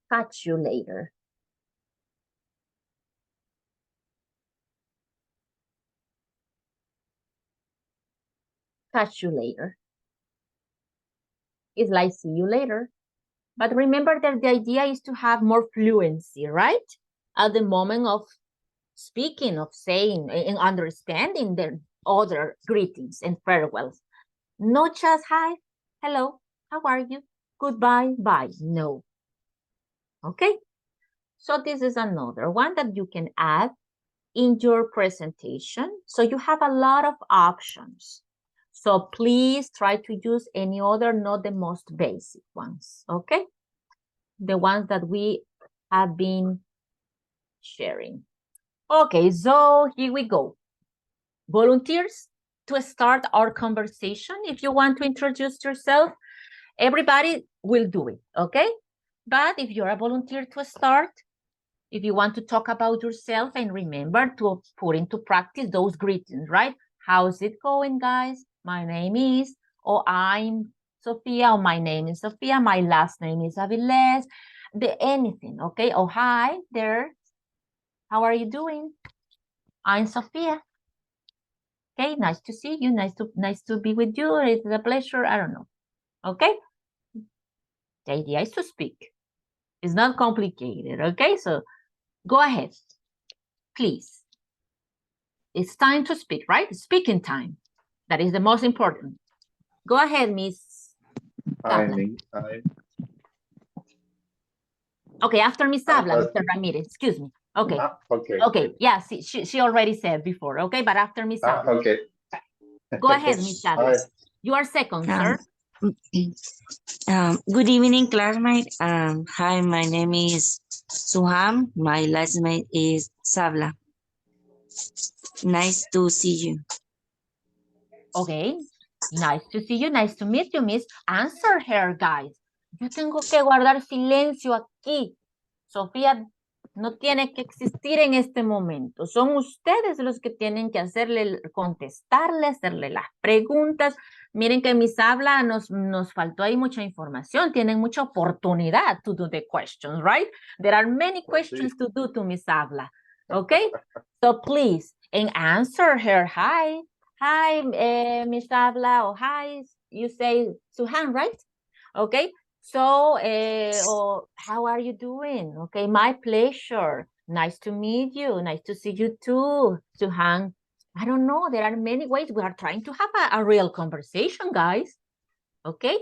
Catch you later. Catch you later. It's like see you later. But remember that the idea is to have more fluency, right? At the moment of speaking, of saying, and understanding the other greetings and farewells. Not just hi, hello, how are you? Goodbye, bye. No. Okay? So this is another one that you can add in your presentation. So you have a lot of options. So please try to use any other, not the most basic ones, okay? The ones that we have been sharing. Okay, so here we go. Volunteers to start our conversation. If you want to introduce yourself, everybody will do it, okay? But if you're a volunteer to start, if you want to talk about yourself, and remember to put into practice those greetings, right? How's it going, guys? My name is, or I'm Sofia, or my name is Sofia, my last name is Aviles, anything, okay? Oh, hi there. How are you doing? I'm Sofia. Okay, nice to see you. Nice to be with you. It's a pleasure. I don't know. Okay, The idea is to speak. It's not complicated, okay? So go ahead, please. It's time to speak, right? Speaking time. That is the most important. Go ahead, Miss Tabla. Okay, after Miss Tabla, Mr. Ramirez, excuse me. Okay. Okay. Okay, yeah, she already said before, okay? But after Miss Tabla. Okay. Go ahead, Miss Tabla. You are second, sir. Good evening, classmate. Hi, my name is Suham. My last name is Sabla. Nice to see you. Okay, nice to see you, nice to meet you, Miss. Answer her, guys. Yo tengo que guardar silencio aquí. Sofía no tiene que existir en este momento. Son ustedes los que tienen que contestarle, hacerle las preguntas. Miren que Miss Habla nos faltó ahí mucha información. Tienen mucha oportunidad to do the questions, right? There are many questions to do to Miss Habla. Okay? So please, and answer her. Hi. Hi, Miss Habla, or hi, you say Suhan, right? Okay, so, how are you doing? Okay, my pleasure. Nice to meet you. Nice to see you too, Suhan. I don't know, there are many ways. We are trying to have a real conversation, guys. Okay?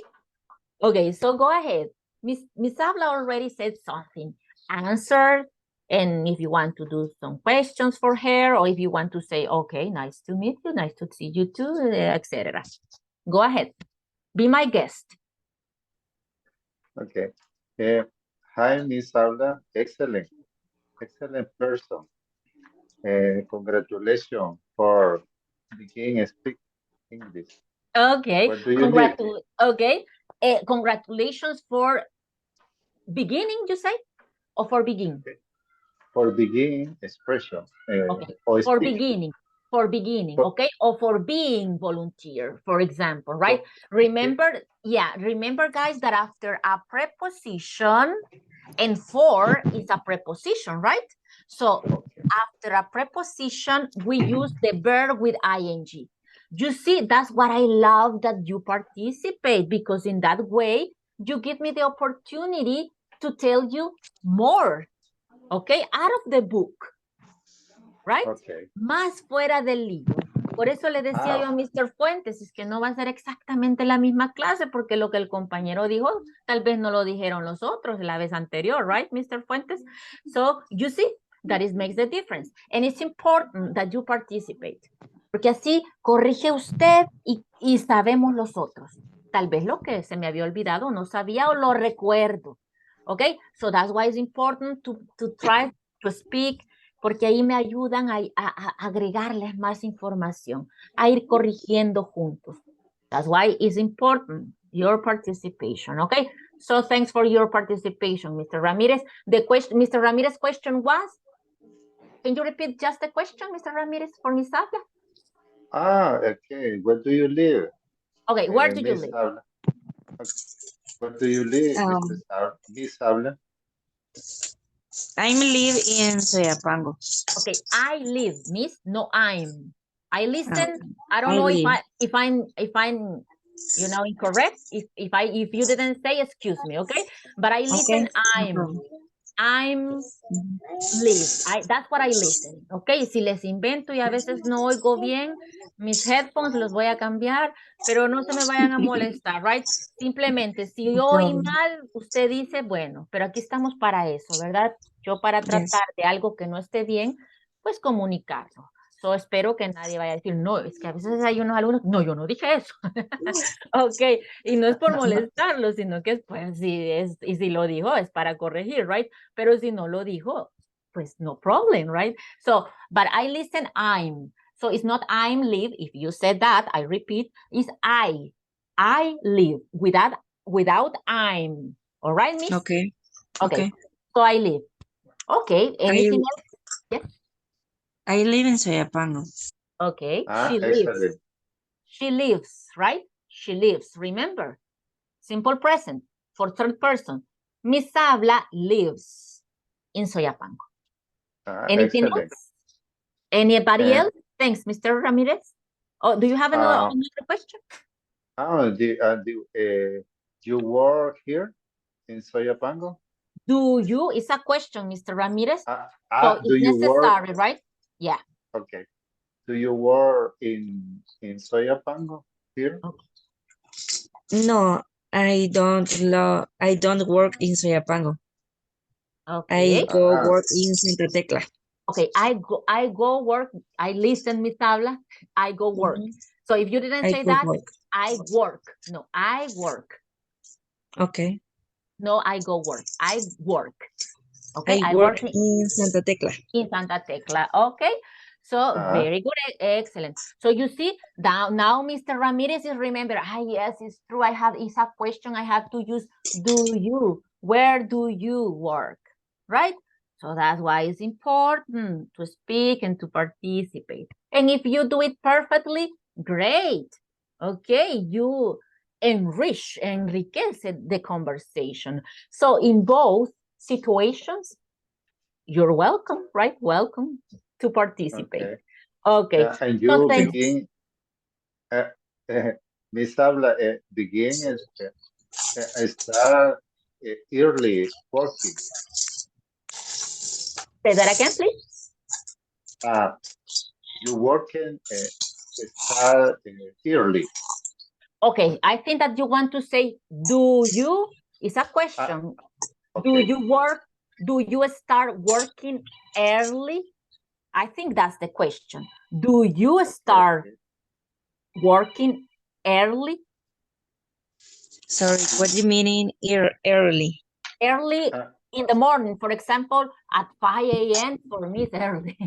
Okay, so go ahead. Miss Habla already said something. Answer. And if you want to do some questions for her, or if you want to say, okay, nice to meet you, nice to see you too, etc. Go ahead. Be my guest. Okay. Hi, Miss Habla. Excellent. Excellent person. Congratulations for beginning speak English. Okay. Where do you live? Okay. Congratulations for beginning, you say? Or for begin? Okay. For beginning expression. Okay. Or For speak. beginning. For beginning, okay? Or for being volunteer, for example, right? Remember, yeah, remember, guys, that after a preposition, and for is a preposition, right? So after a preposition, we use the verb with ing. You see, that's what I love that you participate, because in that way, you give me the opportunity to tell you more, okay? Out of the book, right? Okay. Más fuera del libro. Por eso le decía yo a Mr. Fuentes, es que no va a ser exactamente la misma clase, porque lo que el compañero dijo, tal vez no lo dijeron los otros la vez anterior, right, Mr. Fuentes? So, you see, that it makes the difference. And it's important that you participate. Porque así corrige usted y sabemos los otros. Tal vez lo que se me había olvidado no sabía o lo recuerdo. Okay, so that's why it's important to try to speak, porque ahí me ayudan a agregarles más información, a ir corrigiendo juntos. That's why it's important, your participation, okay? So thanks for your participation, Mr. Ramirez. Mr. Ramirez's question was, can you repeat just the question, Mr. Ramirez, for Ms. Habla? Okay. Where do you live? Okay, where do you Miss live? Habla. Okay. Where do you live, Miss Habla? I live in Soyapango. Okay, I live, Miss, no I'm. I listen. I don't I know live. if I'm you know, incorrect. If you didn't say, excuse me, okay? But I listen, Okay. No I'm live. That's what I listen, okay? Si les invento y a veces no oigo bien, mis headphones los voy a cambiar, pero no se me vayan a molestar, right? Simplemente, si yo oí mal, usted dice, bueno, pero aquí estamos para eso, ¿verdad? Yo para tratar de algo que no esté bien, pues comunicarlo. So, espero que nadie vaya a decir, no, es que a veces hay unos alumnos, no, yo no dije eso. Ok, y no es por molestarlo, sino que pues y si lo dijo es para corregir, right? Pero si no lo dijo, pues no problem, right? So, but I listen, I'm. So it's not I'm live. If you said that, I repeat, it's I. I live without I'm. All right, Miss? Okay. Okay. So I live. Okay. Anything else? Yes. I live in Soyapango. Okay. She Excellent. lives. She lives, right? She lives. Remember, simple present for third person. Miss Habla lives in Soyapango. Anything Excellent. else? Anybody else? Thanks, Mr. Ramirez. Oh, do you have another question? You work here? Soyapango? Do you? It's a question, Mr. Ramirez. So Do it's you work? necessary, right? Yeah. Okay. Do you work in Soyapango here? No, I don't work in Soyapango. Okay. I go work in Santa Tecla. Okay, I go work. I listen, Miss Habla. I go work. So if you didn't say that, I work. No, I work. Okay. No, I go work. I work. Okay, I work in Santa Tecla. In Santa Tecla. Okay. So very good, excellent. So you see now Mr. Ramirez is remember. Yes, it's true. It's a question. I have to use do you. Where do you work? Right? So that's why it's important to speak and to participate. And if you do it perfectly, great. Okay, you enriquece the conversation. So in both situations, you're welcome, right? Welcome to participate. Okay. Yeah, and you begin, Miss Habla, begin start early working. Say that again, please. You working start early. Okay, I think that you want to say, do you? It's a question. Okay. Do you work? Do you start working early? I think that's the question. Do you start working early? Sorry, what do you mean in early? Early in the morning, for example, at 5 a.m. for me is early.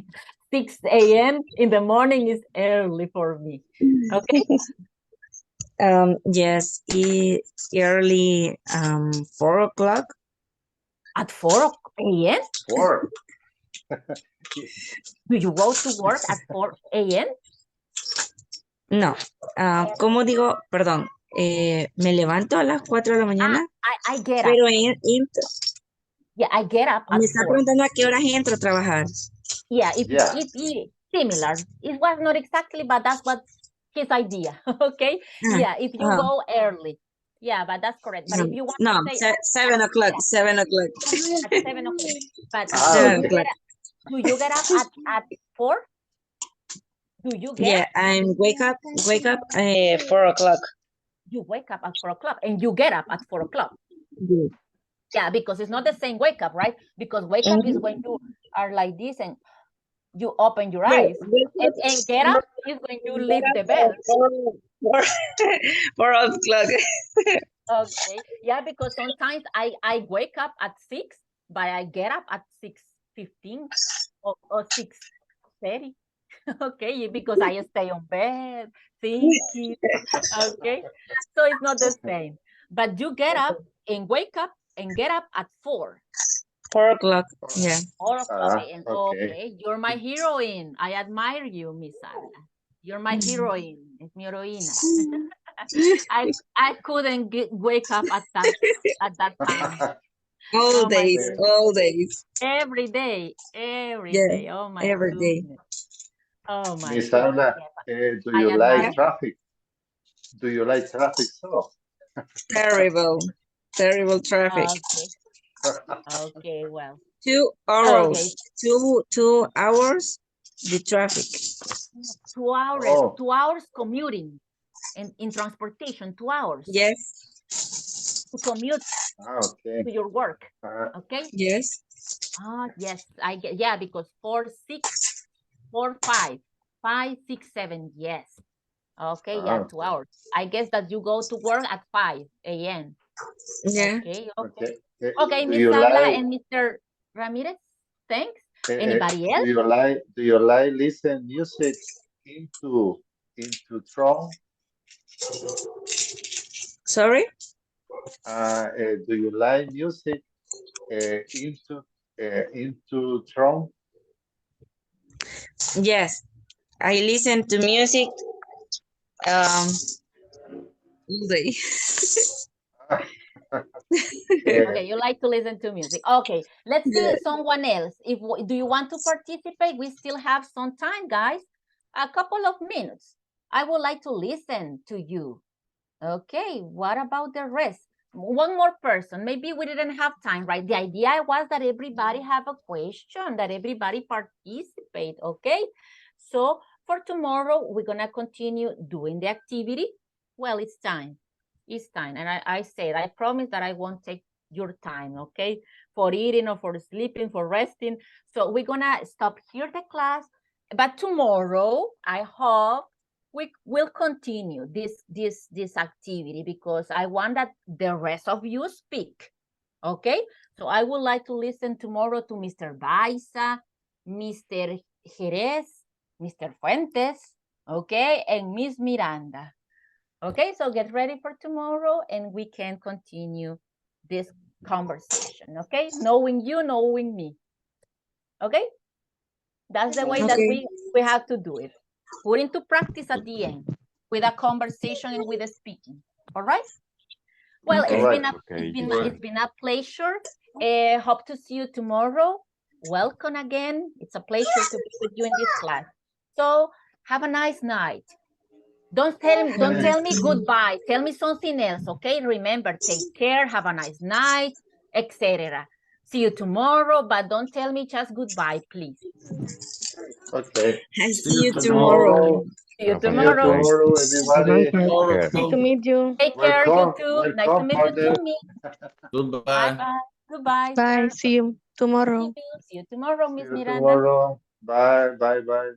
6 a.m. in the morning is early for me. Okay. Yes, early 4 o'clock. At 4 a.m.? 4. Do you go to work at 4 a.m.? No. ¿Cómo digo? Perdón. Me levanto a las 4 de la mañana. I get pero up. Yeah, I get up at 4. Me está preguntando a qué horas entro a trabajar. Yeah, if similar. It was not exactly, but that's what his idea. Okay. Yeah, if you go early. Yeah, but that's correct. But if you want to say 7 o'clock. 7 o'clock. At 7 o'clock. But do you get up at 4? Do you get? Yeah, I wake up 4 o'clock. You wake up at 4 o'clock and you get up at 4 o'clock. Yeah. Yeah, because it's not the same wake up, right? Because wake up is when you are like this and you open your eyes. And get up is when you leave the bed. 4 o'clock. Okay. Yeah, because sometimes I wake up at 6, but I get up at 6:15 or 6:30. Okay, because I stay on bed thinking. Okay, so it's not the same. But you get up and wake up and get up at 4. 4 o'clock. Yeah. 4 o'clock. Okay, you're my heroine. I admire you, Miss Ana. You're my heroine. Es mi heroína. I couldn't wake up at that time. All days. Every day. Oh my every goodness. day. Oh my Miss Ana, do you like traffic? Do you like traffic so? Terrible traffic. Okay, well. 2 hours. Okay. 2 hours the traffic. 2 hours. Oh. 2 hours commuting in transportation. 2 hours. Yes. To commute to your work. Okay. Yes. Yes. I get. Yeah, because 4, 6, 4, 5, 5, 6, 7. Yes. Okay. Yeah. 2 hours. I guess that you go to work at 5 a.m. Yeah. Okay, Ms. Habla and Mr. Ramirez, thanks. Anybody else? Do you like listen music into Tron? Sorry? Do you like music into Tron? Yes, I listen to music all day. Okay, you like to listen to music. Okay, let's see someone else. Do you want to participate? We still have some time, guys. A couple of minutes. I would like to listen to you. Okay, what about the rest? One more person. Maybe we didn't have time, right? The idea was that everybody have a question, that everybody participate, okay? So for tomorrow, we're gonna continue doing the activity. Well, it's time. It's time. And I said, I promise that I won't take your time, okay? For eating or for sleeping, for resting. So we're gonna stop here the class. But tomorrow, I hope we will continue this activity because I want that the rest of you speak. Okay, so I would like to listen tomorrow to Mr. Baiza, Mr. Jerez, Mr. Fuentes, okay, and Miss Miranda. Okay, so get ready for tomorrow and we can continue this conversation. Okay, knowing you, knowing me. Okay, that's the way that we have to do it. Put into practice at the end with a conversation and with a speaking. All right. Well, it's been a pleasure. Hope to see you tomorrow. Welcome again. It's a pleasure to be with you in this class. So have a nice night. Don't tell me goodbye. Tell me something else. Okay. Remember, take care. Have a nice night, etc. See you tomorrow, but don't tell me just goodbye, please. Okay. See you tomorrow. See you tomorrow. Everybody. Nice to meet you. Take care, you too. Welcome, Nice to meet you partner. too, me. Goodbye. Bye-bye. Goodbye. Bye. See you tomorrow. See you tomorrow, See Miss you Miranda. tomorrow. Bye, bye, bye.